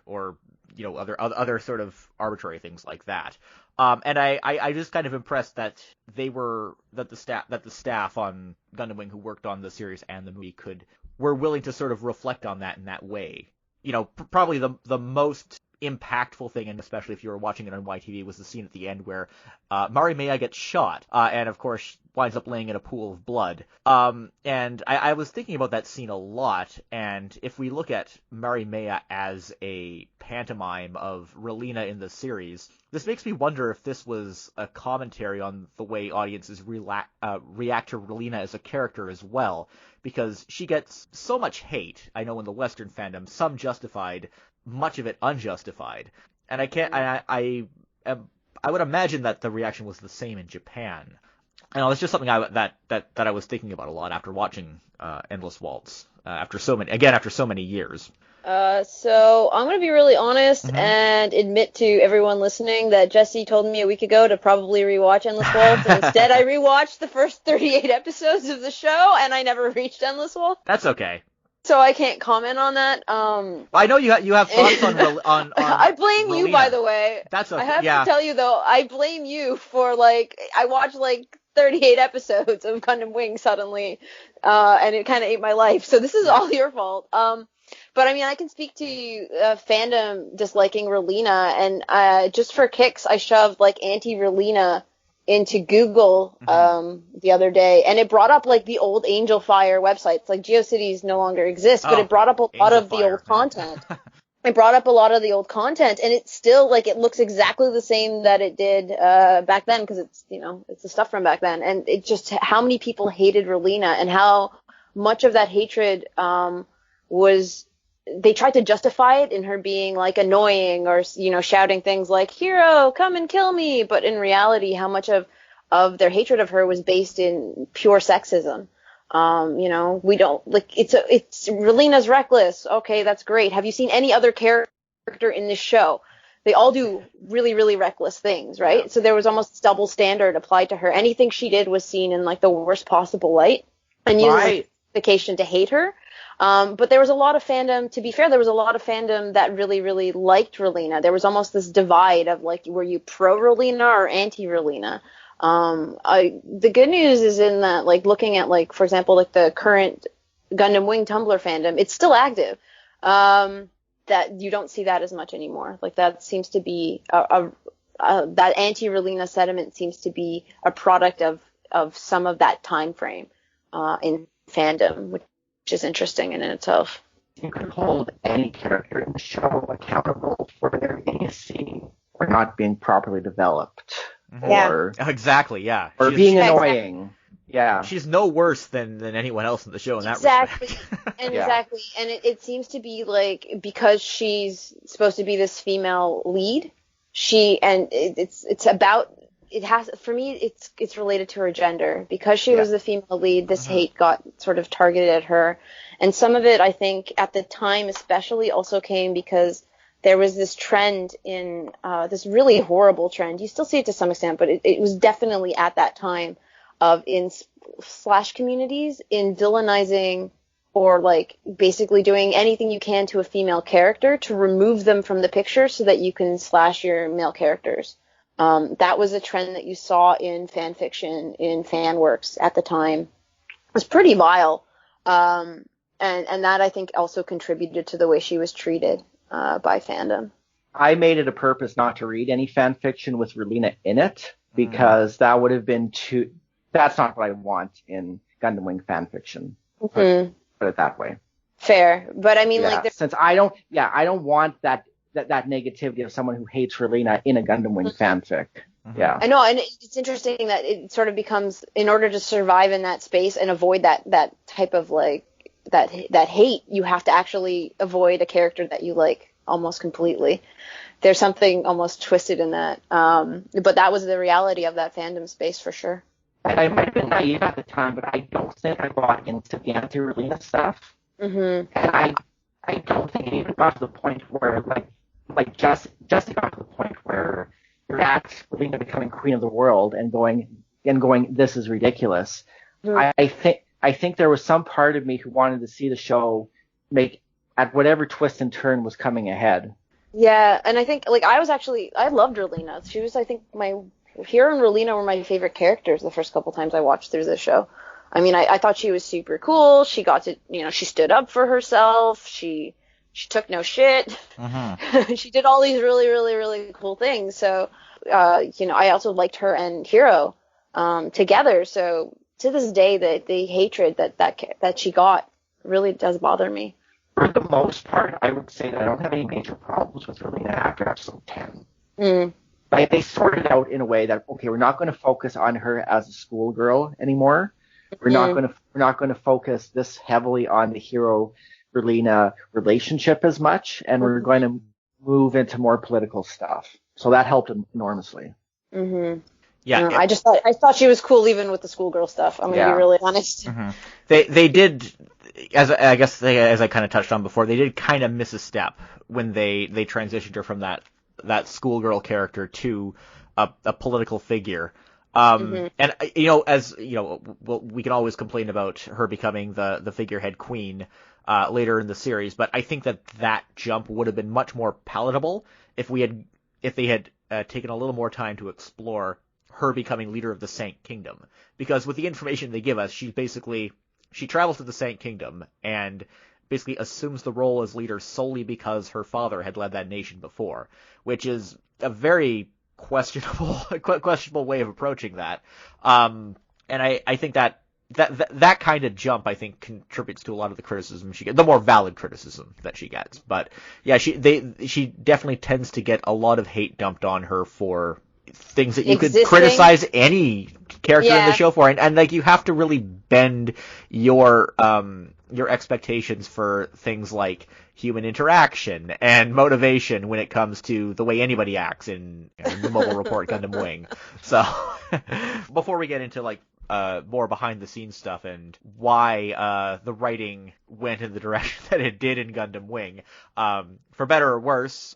other sort of arbitrary things like that. And I just kind of impressed that the staff on Gundam Wing who worked on the series and the movie were willing to sort of reflect on that in that way. Probably the most impactful thing, and especially if you were watching it on YTV, was the scene at the end where Marimea gets shot, and of course winds up laying in a pool of blood. And I was thinking about that scene a lot, and if we look at Marimea as a pantomime of Relena in the series, this makes me wonder if this was a commentary on the way audiences react to Relena as a character as well, because she gets so much hate, I know in the Western fandom, some justified, much of it unjustified, and I would imagine that the reaction was the same in Japan. And it's just something that I was thinking about a lot after watching Endless Waltz after so many years. So I'm going to be really honest and admit to everyone listening that Jesse told me a week ago to probably rewatch Endless Waltz, and instead I rewatched the first 38 episodes of the show, and I never reached Endless Waltz. That's okay. So I can't comment on that. I know you have thoughts on I blame Relena. you, by the way. That's okay. I have to tell you though, I blame you for I watched 38 episodes of Gundam Wing suddenly, and it kind of ate my life. So this is all your fault. But I mean, I can speak to fandom disliking Relena, and just for kicks, I shoved anti-Relena into Google the other day, and it brought up like the old Angel Fire websites. Like GeoCities no longer exists, but it brought up a lot of the old content. It brought up a lot of the old content, and it's still like it looks exactly the same that it did back then, because it's, you know, it's the stuff from back then. And it just, how many people hated Relina, and how much of that hatred was, they tried to justify it in her being like annoying, or, you know, shouting things like "Hero, come and kill me," but in reality, how much of their hatred of her was based in pure sexism. You know, we don't, like, it's Relina's reckless. Okay, that's great. Have you seen any other character in this show? They all do really, really reckless things, right? Yeah. So there was almost double standard applied to her. Anything she did was seen in like the worst possible light, and used as justification to hate her. But there was a lot of fandom, to be fair, there was a lot of fandom that really, really liked Relina. There was almost this divide of like, were you pro Relina or anti Relina? The good news is in that, like, looking at, like, for example, like the current Gundam Wing Tumblr fandom, it's still active. That you don't see that as much anymore. Like, that seems to be that anti-Relina sentiment seems to be a product of some of that time frame in fandom, which is interesting in itself. You can hold any character in the show accountable for their idiocy or not being properly developed. Yeah. Or exactly, yeah. Or being annoying. Exactly. Yeah. She's no worse than anyone else in the show in that respect. Exactly. Exactly. And it seems to be like, because she's supposed to be this female lead, it's about, it has, for me, it's related to her gender. Because she was the female lead, this hate got sort of targeted at her. And some of it, I think, at the time especially, also came because there was this trend in, this really horrible trend. You still see it to some extent, but it was definitely at that time of, in slash communities, in villainizing or like basically doing anything you can to a female character to remove them from the picture so that you can slash your male characters. That was a trend that you saw in fan fiction, in fan works at the time. It was pretty vile. And that, I think, also contributed to the way she was treated by fandom. I made it a purpose not to read any fan fiction with Relina in it, because that would have been too, that's not what I want in Gundam Wing fan fiction. Put it that way. Fair. But I mean, like, since I don't want that negativity of someone who hates Relina in a Gundam Wing fanfic. Yeah. I know, and it's interesting that it sort of becomes, in order to survive in that space and avoid that type of, like, that hate, you have to actually avoid a character that you like almost completely. There's something almost twisted in that. But that was the reality of that fandom space for sure. I might have been naive at the time, but I don't think I bought into the anti-Relina stuff. And I don't think it even got to the point where, like just got to the point where you're at Relina becoming queen of the world and going, this is ridiculous. I think there was some part of me who wanted to see the show make at whatever twist and turn was coming ahead. Yeah, and I think, like, I loved Relina. She was, I think, Hero and Relina were my favorite characters the first couple times I watched through this show. I mean, I thought she was super cool. She got to, you know, she stood up for herself. She took no shit. She did all these really, really, really cool things. So, you know, I also liked her and Hero together. So to this day, the hatred that she got really does bother me. For the most part, I would say that I don't have any major problems with Relina after episode 10. Like, they sorted out in a way that, okay, we're not going to focus on her as a schoolgirl anymore. We're not going to focus this heavily on the Hero Relina relationship as much, and we're going to move into more political stuff. So that helped enormously. Yeah, I thought she was cool even with the schoolgirl stuff. I'm gonna be really honest. They did, as I kind of touched on before, they did kind of miss a step when they transitioned her from that schoolgirl character to a political figure. And, you know, as you know, we can always complain about her becoming the figurehead queen later in the series, but I think that jump would have been much more palatable if they had taken a little more time to explore her becoming leader of the Sank Kingdom. Because with the information they give us, she travels to the Sank Kingdom and basically assumes the role as leader solely because her father had led that nation before, which is a very questionable way of approaching that. And I think that kind of jump, I think, contributes to a lot of the criticism she gets, the more valid criticism that she gets. But yeah, she definitely tends to get a lot of hate dumped on her for things that you could criticize any character in the show for, and like you have to really bend your expectations for things like human interaction and motivation when it comes to the way anybody acts in the Mobile Report Gundam Wing. So before we get into like more behind the scenes stuff and why the writing went in the direction that it did in Gundam Wing, for better or worse,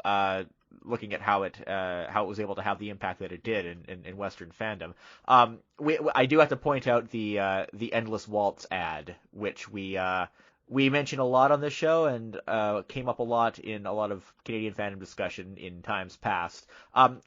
looking at how it was able to have the impact that it did in Western fandom. I do have to point out the Endless Waltz ad, which we mention a lot on this show and came up a lot in a lot of Canadian fandom discussion in times past.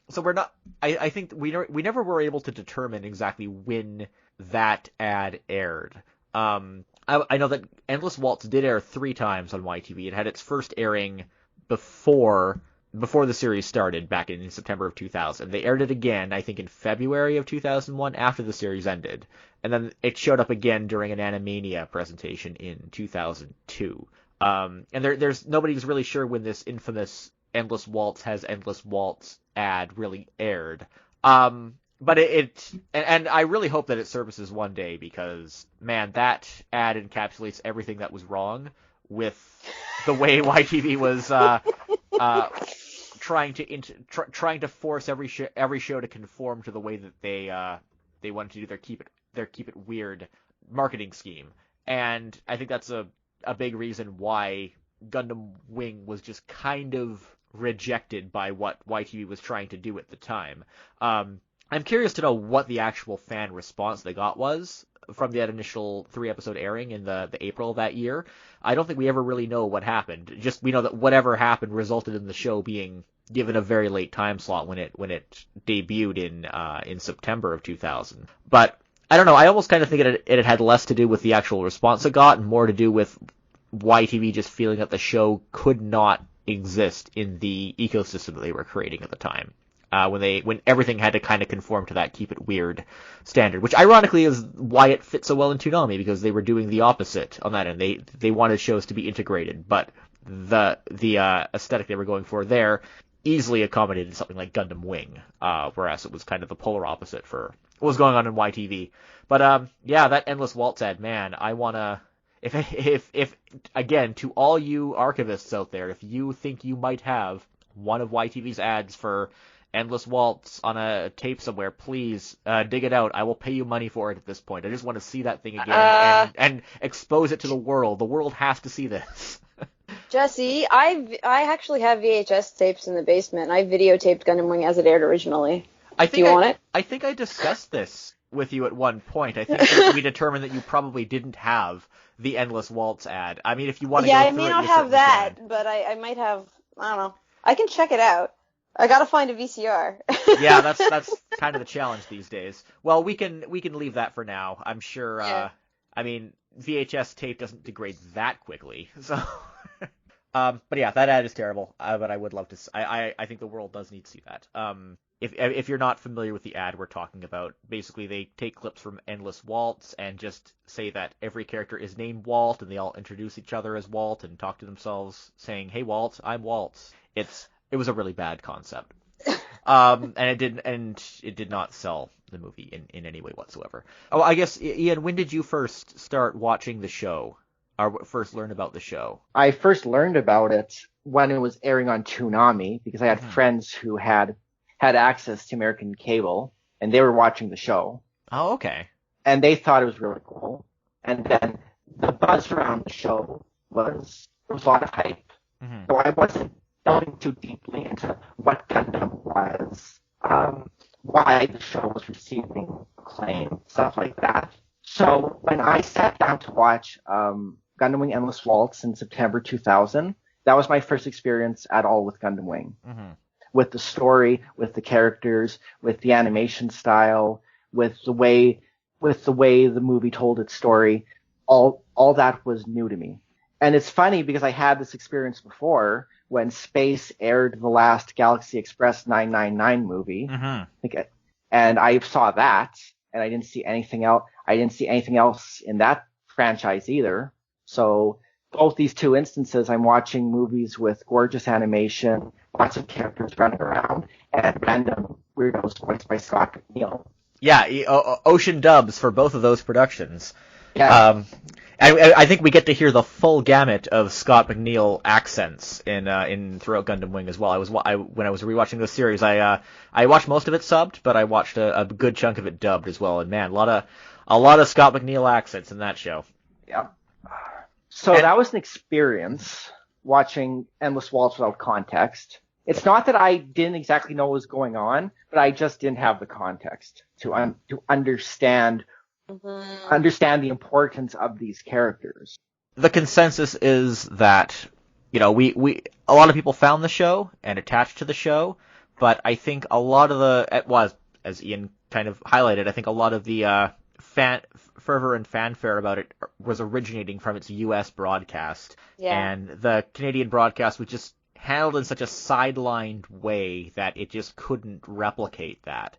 So we're not. I think we never were able to determine exactly when that ad aired. I know that Endless Waltz did air 3 times on YTV. It had its first airing before the series started back in September of 2000. They aired it again, I think, in February of 2001 after the series ended. And then it showed up again during an Animania presentation in 2002. And there's nobody's really sure when this infamous Endless Waltz has Endless Waltz ad really aired. But and I really hope that it surfaces one day because, man, that ad encapsulates everything that was wrong with the way YTV was trying to force every show to conform to the way that they wanted to do their keep it weird marketing scheme. And I think that's a big reason why Gundam Wing was just kind of rejected by what YTV was trying to do at the time. I'm curious to know what the actual fan response they got was from that initial 3-episode airing in the April of that year. I don't think we ever really know what happened. Just we know that whatever happened resulted in the show being given a very late time slot when it debuted in September of 2000. But I don't know. I almost kind of think it had less to do with the actual response it got and more to do with YTV just feeling that the show could not exist in the ecosystem that they were creating at the time. When everything had to kind of conform to that keep it weird standard, which ironically is why it fits so well in Toonami, because they were doing the opposite on that end. They wanted shows to be integrated, but the aesthetic they were going for there easily accommodated something like Gundam Wing, whereas it was kind of the polar opposite for what was going on in YTV. But yeah, that Endless Waltz ad, man, I wanna. If again, to all you archivists out there, if you think you might have one of YTV's ads for Endless Waltz on a tape somewhere, please dig it out. I will pay you money for it at this point. I just want to see that thing again and expose it to the world. The world has to see this. Jesse, I actually have VHS tapes in the basement. I videotaped Gundam Wing as it aired originally. Do you want it? I think I discussed this with you at one point. I think we determined that you probably didn't have the Endless Waltz ad. I mean, if you want to go through it, I may not have that, but I might have, I don't know. I can check it out. I gotta find a VCR. Yeah, that's kind of the challenge these days. Well, we can leave that for now. I'm sure. Yeah. I mean, VHS tape doesn't degrade that quickly. So, but yeah, that ad is terrible. But I would love to. I think the world does need to see that. If you're not familiar with the ad we're talking about, basically they take clips from Endless Waltz and just say that every character is named Walt, and they all introduce each other as Walt and talk to themselves, saying, "Hey, Walt, I'm Waltz." It was a really bad concept, and it did not sell the movie in any way whatsoever. Oh, I guess, Ian, when did you first start watching the show, or first learn about the show? I first learned about it when it was airing on Toonami, because I had friends who had access to American cable, and they were watching the show. Oh, okay. And they thought it was really cool. And then the buzz around the show was a lot of hype. Mm-hmm. So I wasn't delving too deeply into what Gundam was, why the show was receiving acclaim, stuff like that. So when I sat down to watch Gundam Wing Endless Waltz in September 2000, that was my first experience at all with Gundam Wing. Mm-hmm. With the story, with the characters, with the animation style, with the way the movie told its story, all that was new to me. And it's funny because I had this experience before when Space aired the last Galaxy Express 999 movie. Mm-hmm. And I saw that, and I didn't see anything else. I didn't see anything else in that franchise either. So both these two instances, I'm watching movies with gorgeous animation, lots of characters running around, and random weirdos voiced by Scott McNeil. Yeah, ocean dubs for both of those productions. Yeah. I think we get to hear the full gamut of Scott McNeil accents in throughout Gundam Wing as well. When I was rewatching this series, I watched most of it subbed, but I watched a good chunk of it dubbed as well. And man, a lot of Scott McNeil accents in that show. Yeah. So that was an experience watching Endless Waltz without context. It's not that I didn't exactly know what was going on, but I just didn't have the context to understand the importance of these characters. The consensus is that, we a lot of people found the show and attached to the show, but I think a lot of as Ian kind of highlighted, I think a lot of the fervor and fanfare about it was originating from its U.S. broadcast, and the Canadian broadcast was just handled in such a sidelined way that it just couldn't replicate that.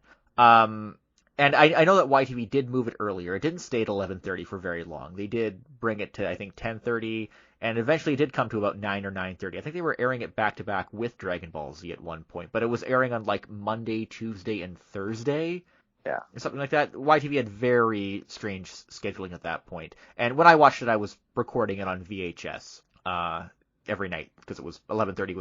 And I know that YTV did move it earlier. It didn't stay at 11:30 for very long. They did bring it to, I think, 10:30, and eventually it did come to about 9 or 9:30. I think they were airing it back-to-back with Dragon Ball Z at one point, but it was airing on, like, Monday, Tuesday, and Thursday. Yeah. Something like that. YTV had very strange scheduling at that point. And when I watched it, I was recording it on VHS every night, because it was 11:30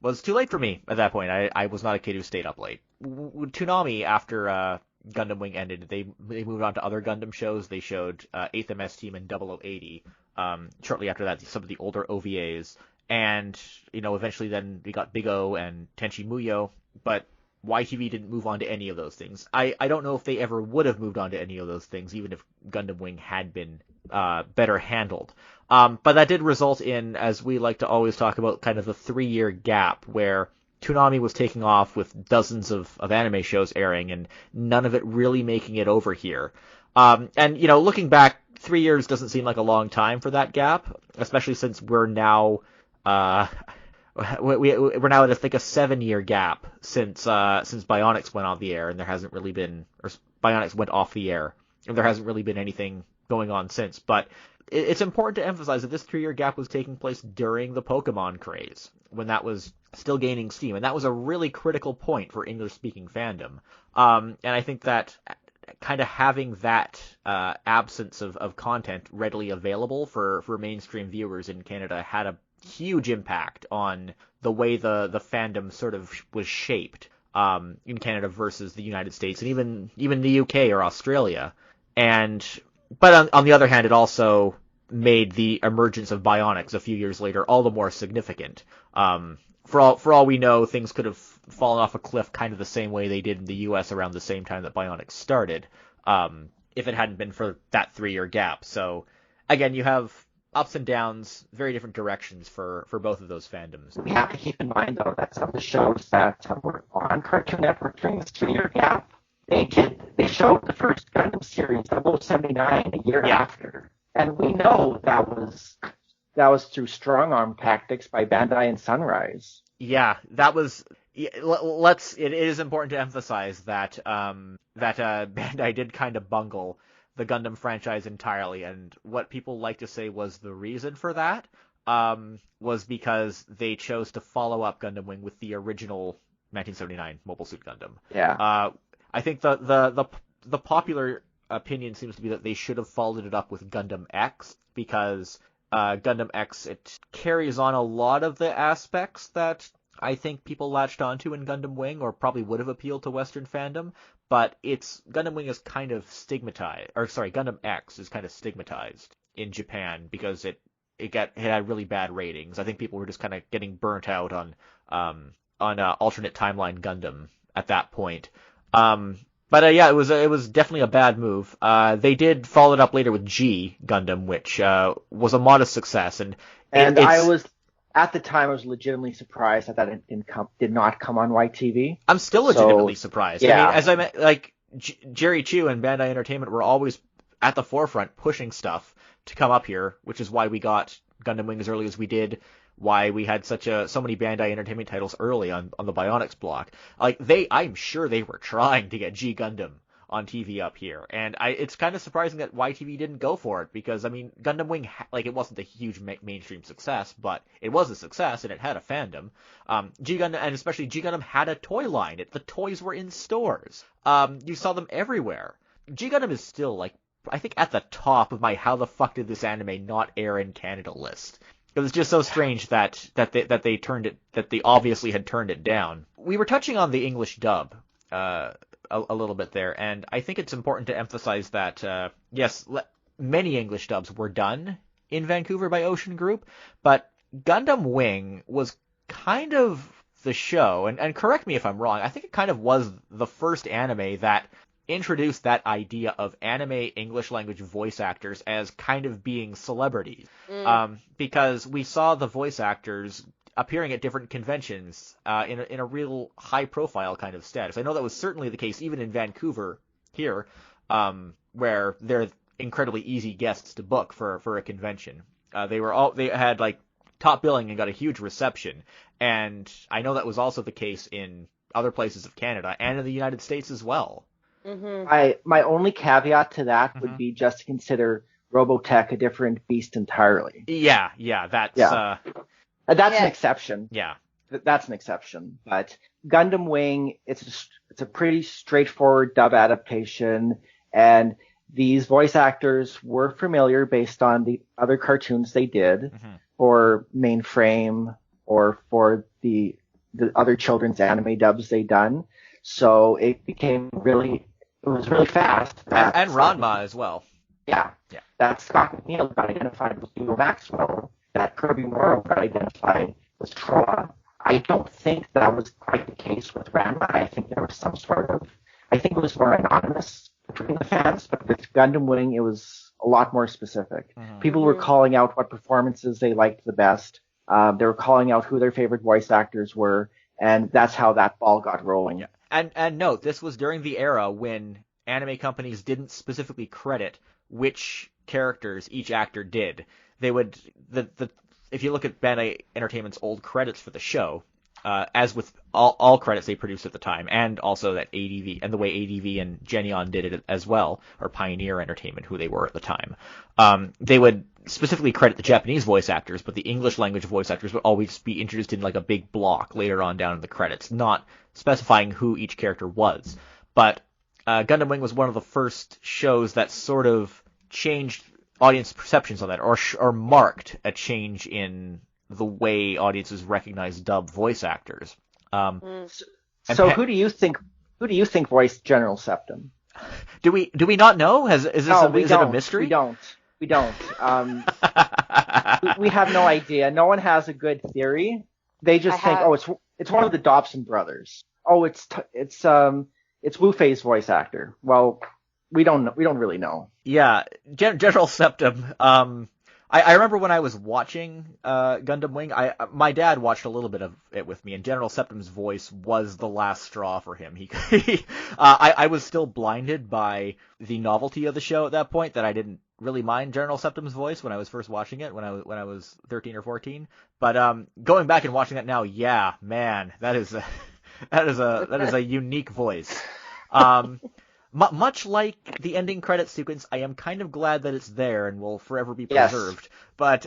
was too late for me at that point. I was not a kid who stayed up late. Toonami, after Gundam Wing ended, they moved on to other Gundam shows. They showed 8th MS Team and 0080. Shortly after that, some of the older OVAs. And, eventually then we got Big O and Tenchi Muyo, but YTV didn't move on to any of those things. I don't know if they ever would have moved on to any of those things, even if Gundam Wing had been better handled. But that did result in, as we like to always talk about, kind of the 3-year gap where Toonami was taking off with dozens of anime shows airing, and none of it really making it over here. And, looking back, 3 years doesn't seem like a long time for that gap, especially since we're now we're now at, I think, a 7-year gap since Bionics went on the air, and there hasn't really been, or Bionics went off the air, and there hasn't really been anything going on since. But it's important to emphasize that this 3-year gap was taking place during the Pokemon craze, when that was still gaining steam, and that was a really critical point for English-speaking fandom. And I think that kind of having that absence of content readily available for mainstream viewers in Canada had a huge impact on the way the fandom sort of was shaped in Canada versus the United States, and even the UK or Australia. But on the other hand, it also made the emergence of Bionics a few years later all the more significant. For all we know, things could have fallen off a cliff kind of the same way they did in the US around the same time that Bionics started, if it hadn't been for that 3-year gap. So again, you have ups and downs, very different directions for both of those fandoms. We have to keep in mind, though, that some of the shows that were on Cartoon Network during this 3-year gap, they showed the first Gundam series, 0079, a year after. And we know that was through strong-arm tactics by Bandai and Sunrise. Yeah, that was... It is important to emphasize that Bandai did kind of bungle the Gundam franchise entirely, and what people like to say was the reason for that was because they chose to follow up Gundam Wing with the original 1979 Mobile Suit Gundam. Yeah. I think the popular opinion seems to be that they should have followed it up with Gundam X, because Gundam X, it carries on a lot of the aspects that I think people latched onto in Gundam Wing, or probably would have appealed to Western fandom, but Gundam Wing is kind of Gundam X is kind of stigmatized in Japan because it had really bad ratings. I think people were just kind of getting burnt out on alternate timeline Gundam at that point. But yeah, it was definitely a bad move. They did follow it up later with G Gundam, which was a modest success, and at the time, I was legitimately surprised that it did not come on YTV. I'm still legitimately surprised. Yeah. I mean, as I meant, like, Jerry Chu and Bandai Entertainment were always at the forefront pushing stuff to come up here, which is why we got Gundam Wing as early as we did, why we had so many Bandai Entertainment titles early on the Bionics block. Like I'm sure they were trying to get G Gundam on TV up here, and it's kind of surprising that YTV didn't go for it, because I mean Gundam Wing it wasn't a huge mainstream success, but it was a success and it had a fandom. G Gundam, and especially G Gundam, had a toy line. The toys were in stores. You saw them everywhere. G Gundam is still I think at the top of my how the fuck did this anime not air in Canada list. It was just so strange that they obviously had turned it down. We were touching on the English dub a little bit there, and I think it's important to emphasize that yes, many English dubs were done in Vancouver by Ocean Group, but Gundam Wing was kind of the show, and correct me if I'm wrong, I think it kind of was the first anime that introduced that idea of anime English language voice actors as kind of being celebrities. Because we saw the voice actors appearing at different conventions in a real high-profile kind of status. I know that was certainly the case even in Vancouver here, where they're incredibly easy guests to book for a convention. They had top billing and got a huge reception, and I know that was also the case in other places of Canada and in the United States as well. Mm-hmm. My only caveat to that would be just to consider Robotech a different beast entirely. Yeah, that's an exception. Yeah. That's an exception. But Gundam Wing, it's a pretty straightforward dub adaptation, and these voice actors were familiar based on the other cartoons they did for Mainframe or for the other children's anime dubs they done. So it was really fast. And Ranma as well. Yeah. That Scott McNeil got identified with Hugo Maxwell, that Kirby Morrow got identified with Troa. I don't think that was quite the case with Ranma. I think there was I think it was more anonymous between the fans, but with Gundam Wing, it was a lot more specific. People were calling out what performances they liked the best. They were calling out who their favorite voice actors were, and that's how that ball got rolling. Yeah. And note, this was during the era when anime companies didn't specifically credit which characters each actor did. They would if you look at Bandai Entertainment's old credits for the show, as with all credits they produced at the time, and also that ADV and the way ADV and Genion did it as well, or Pioneer Entertainment, who they were at the time, they would specifically credit the Japanese voice actors, but the English language voice actors would always be introduced in a big block later on down in the credits, not specifying who each character was. But Gundam Wing was one of the first shows that sort of changed audience perceptions on that, or marked a change in the way audiences recognize dub voice actors. So who do you think voiced General Septum? Do we not know? Is it a mystery? We don't. We have no idea. No one has a good theory. They just think, it's one of the Dobson brothers. Oh, it's Wu Fei's voice actor. Well, we don't really know. Yeah, General Septum. I remember when I was watching Gundam Wing, my dad watched a little bit of it with me, and General Septum's voice was the last straw for him. I was still blinded by the novelty of the show at that point, that I didn't really mind General Septum's voice when I was first watching it when I was 13 or 14. But going back and watching that now, yeah, man, that is a unique voice. Much like the ending credits sequence, I am kind of glad that it's there and will forever be preserved. Yes. But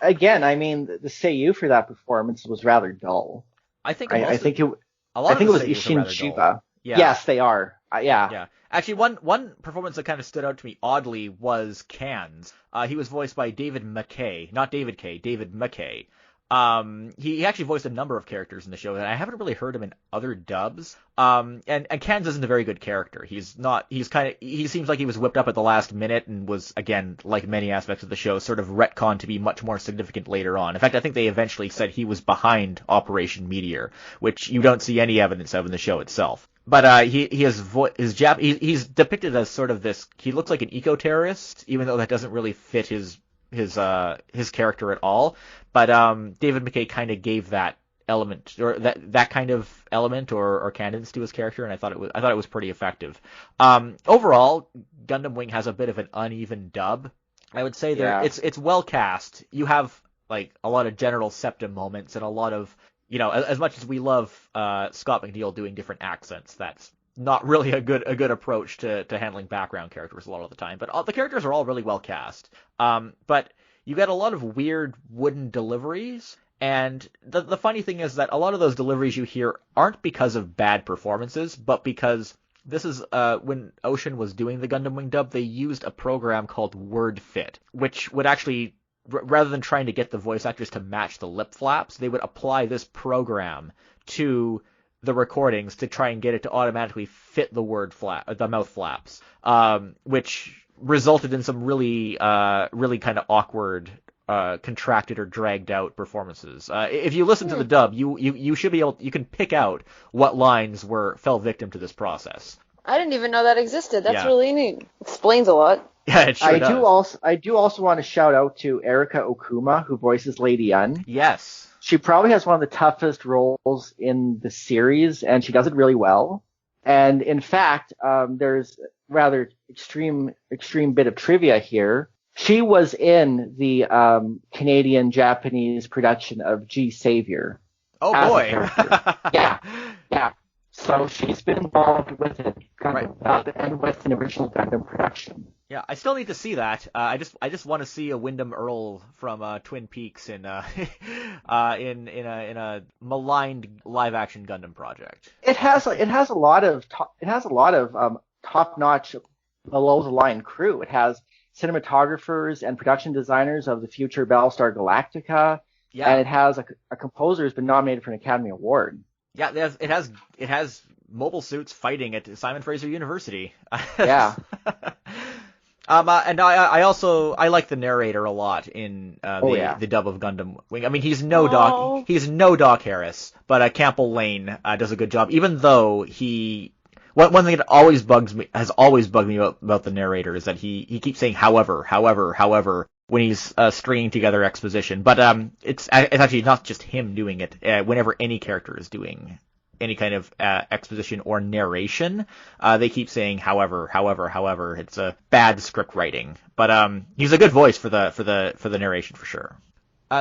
again, I mean, the seiyuu for that performance was rather dull. I think it was Ishin Chiba. Yeah. Yes, they are. Yeah. Actually, one performance that kind of stood out to me oddly was Can's. He was voiced by David McKay, not David Kay, David McKay. He actually voiced a number of characters in the show, and I haven't really heard him in other dubs. And Ken's isn't a very good character. He seems like he was whipped up at the last minute and was, again, like many aspects of the show, sort of retconned to be much more significant later on. In fact, I think they eventually said he was behind Operation Meteor, which you don't see any evidence of in the show itself. But he's depicted as sort of this. He looks like an eco-terrorist, even though that doesn't really fit his character at all. But David McKay kind of gave that element, or that kind of element or cadence to his character, and I thought it was pretty effective. Overall, Gundam Wing has a bit of an uneven dub. I would say it's well cast. You have like a lot of general septum moments and a lot of, as much as we love Scott McNeil doing different accents, that's not really a good approach to handling background characters a lot of the time. But the characters are all really well cast. But you get a lot of weird wooden deliveries. And the funny thing is that a lot of those deliveries you hear aren't because of bad performances, but because this is when Ocean was doing the Gundam Wing dub, they used a program called WordFit, which would actually, rather than trying to get the voice actors to match the lip flaps, they would apply this program to the recordings to try and get it to automatically fit the mouth flaps, which resulted in some really kind of awkward, contracted or dragged out performances. If you listen to the dub, you should be able, you can pick out what lines fell victim to this process. I didn't even know that existed. That's really neat. Explains a lot. Yeah, it sure does. I do also want to shout out to Erika Okuma, who voices Lady Une. Yes. She probably has one of the toughest roles in the series, and she does it really well. And in fact, there's rather extreme bit of trivia here. She was in the Canadian-Japanese production of G Savior. Oh boy! Yeah. So she's been involved with it, and with an original Gundam production. Yeah, I still need to see that. I just want to see a Wyndham Earl from Twin Peaks in a maligned live action Gundam project. It has a lot of top notch below the line crew. It has cinematographers and production designers of the future Battlestar Galactica. Yeah. And it has a composer who's been nominated for an Academy Award. Yeah, it has mobile suits fighting at Simon Fraser University. Yeah. And I like the narrator a lot in the dub of Gundam Wing. I mean, he's no Doc Harris, but Campbell Lane does a good job. Even though one thing that has always bugged me about the narrator is that he keeps saying however when he's stringing together exposition. But it's actually not just him doing it. Whenever any character is doing any kind of exposition or narration, they keep saying however. It's a bad script writing, but he's a good voice for the narration for sure.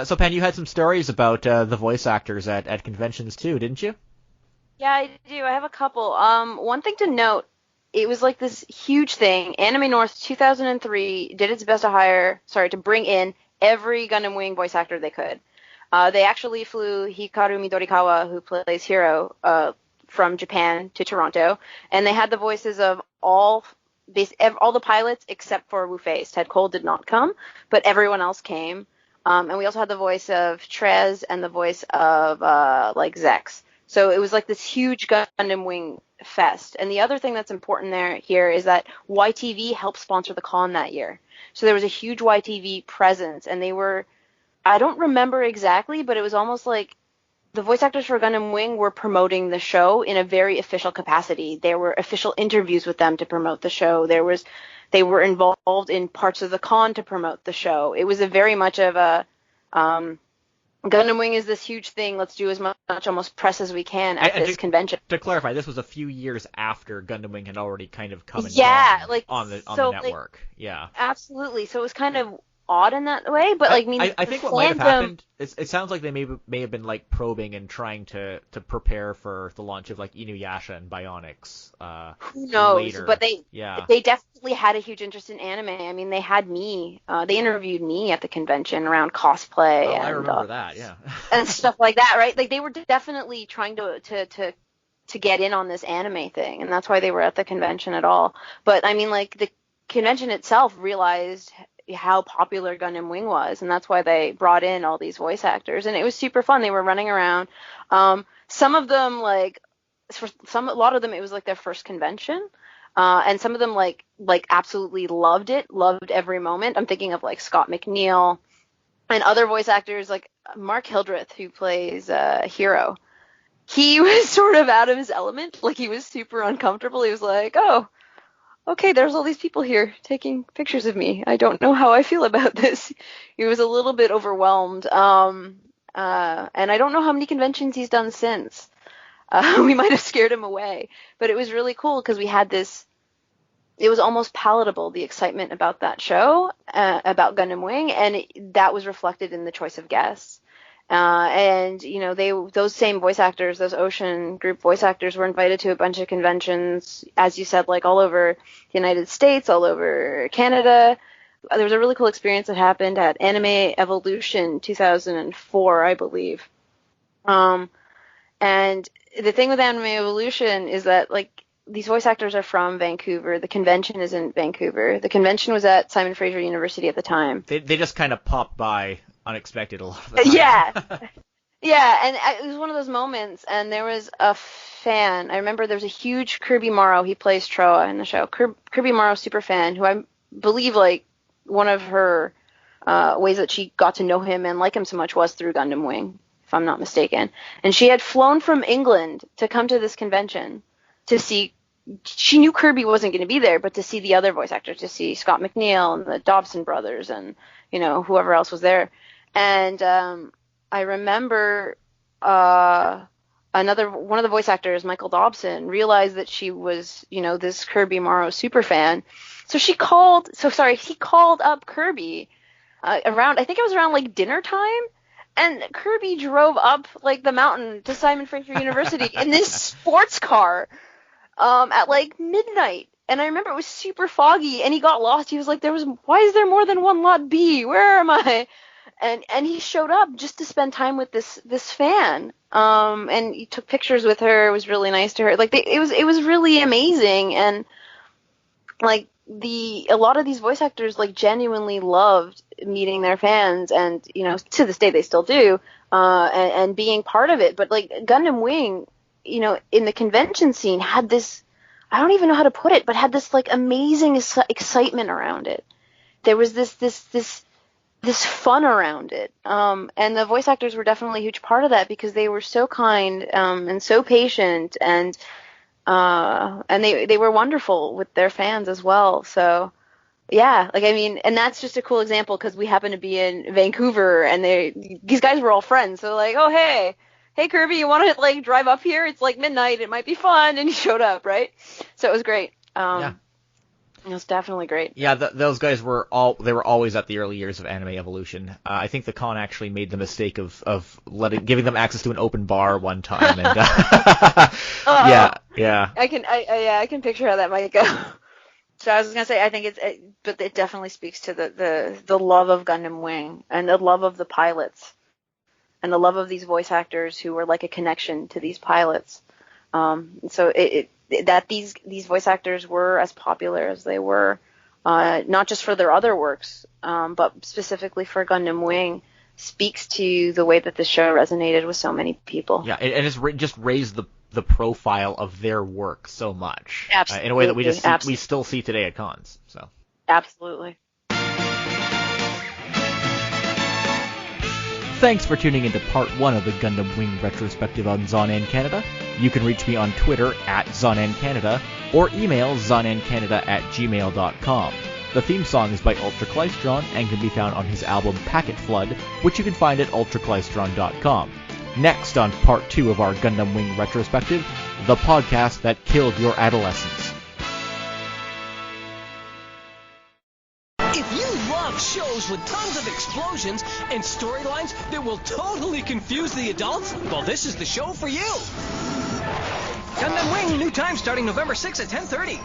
So Pen, you had some stories about the voice actors at conventions too, didn't you? Yeah, I do. I have a couple. One thing to note, it was like this huge thing. Anime North 2003 did its best to bring in every Gundam Wing voice actor they could. They actually flew Hikaru Midorikawa, who plays Hiro, from Japan to Toronto, and they had the voices of all the pilots except for Wu Fei. Ted Cole did not come, but everyone else came. And we also had the voice of Trez and the voice of Zex. So it was like this huge Gundam Wing fest. And the other thing that's important here is that YTV helped sponsor the con that year. So there was a huge YTV presence, and they were, I don't remember exactly, but it was almost like the voice actors for Gundam Wing were promoting the show in a very official capacity. There were official interviews with them to promote the show. They were involved in parts of the con to promote the show. It was a very much of a Gundam Wing is this huge thing. Let's do as much almost press as we can at this convention. To clarify, this was a few years after Gundam Wing had already kind of come and gone on the network. Yeah, absolutely. So it was kind of odd in that way, but I think what might have happened is it sounds like they may have been like probing and trying to prepare for the launch of like Inuyasha and Bionics. Who knows? Later. But they definitely had a huge interest in anime. I mean, they had me. They interviewed me at the convention around cosplay. I remember that. Yeah. And stuff like that, right? Like they were definitely trying to get in on this anime thing, and that's why they were at the convention at all. But I mean, like the convention itself realized how popular Gundam Wing was, and that's why they brought in all these voice actors, and it was super fun. They were running around. Some of them, a lot of them, it was like their first convention, and some of them like absolutely loved it, loved every moment. I'm thinking of like Scott McNeil and other voice actors like Mark Hildreth, who plays Hiro. He was sort of out of his element, like he was super uncomfortable. He was like, oh, okay, there's all these people here taking pictures of me. I don't know how I feel about this. He was a little bit overwhelmed. And I don't know how many conventions he's done since. We might have scared him away. But it was really cool because we had this it was almost palatable, the excitement about that show, about Gundam Wing, and that was reflected in the choice of guests. And those same voice actors, those Ocean Group voice actors, were invited to a bunch of conventions, as you said, like all over the United States, all over Canada. There was a really cool experience that happened at Anime Evolution 2004, I believe. And the thing with Anime Evolution is that, like, these voice actors are from Vancouver. The convention is in Vancouver. The convention was at Simon Fraser University at the time. They just kind of popped by unexpected a lot of the time. Yeah, and it was one of those moments, and there was a fan. I remember there was a huge Kirby Morrow. He plays Troa in the show. Kirby Morrow super fan, who I believe, like, one of her ways that she got to know him and like him so much was through Gundam Wing, if I'm not mistaken. And she had flown from England to come to this convention to see. She knew Kirby wasn't going to be there, but to see the other voice actors, to see Scott McNeil and the Dobson brothers and, whoever else was there. And I remember one of the voice actors, Michael Dobson, realized that she was, this Kirby Morrow super fan. So he called up Kirby around, I think it was around like dinner time, and Kirby drove up like the mountain to Simon Fraser University in this sports car at like midnight. And I remember it was super foggy, and he got lost. He was like, why is there more than one lot B? Where am I? And he showed up just to spend time with this fan. And he took pictures with her. It was really nice to her. Like, it was really amazing. And like, a lot of these voice actors, like, genuinely loved meeting their fans, and to this day they still do, and being part of it. But like, Gundam Wing, in the convention scene, had this, I don't even know how to put it, but had this like amazing excitement around it. There was this fun around it, and the voice actors were definitely a huge part of that, because they were so kind and so patient, and they were wonderful with their fans as well. So yeah, like, I mean, and that's just a cool example because we happen to be in Vancouver, and these guys were all friends. So like, oh, hey Kirby, you want to like drive up here? It's like midnight, it might be fun. And he showed up, right? So it was great. Yeah. It was definitely great. Yeah, those guys were always at the early years of Anime Evolution. I think the con actually made the mistake of giving them access to an open bar one time, and yeah. I can picture how that might go. So I was gonna say, I think but it definitely speaks to the love of Gundam Wing, and the love of the pilots, and the love of these voice actors who were like a connection to these pilots. So that these voice actors were as popular as they were, not just for their other works, but specifically for Gundam Wing, speaks to the way that the show resonated with so many people. Yeah, and it's just raised the profile of their work so much, absolutely, in a way that we still see today at cons. So absolutely. Thanks for tuning into part 1 of the Gundam Wing retrospective on Zonan Canada. You can reach me on Twitter at ZonanCanada, or email zonancanada@gmail.com. The theme song is by Ultraclystron and can be found on his album Packet Flood, which you can find at ultraclystron.com. Next on part 2 of our Gundam Wing retrospective, the podcast that killed your adolescence. Shows with tons of explosions and storylines that will totally confuse the adults? Well, this is the show for you. Gundam Wing, new time starting November 6th at 10:30.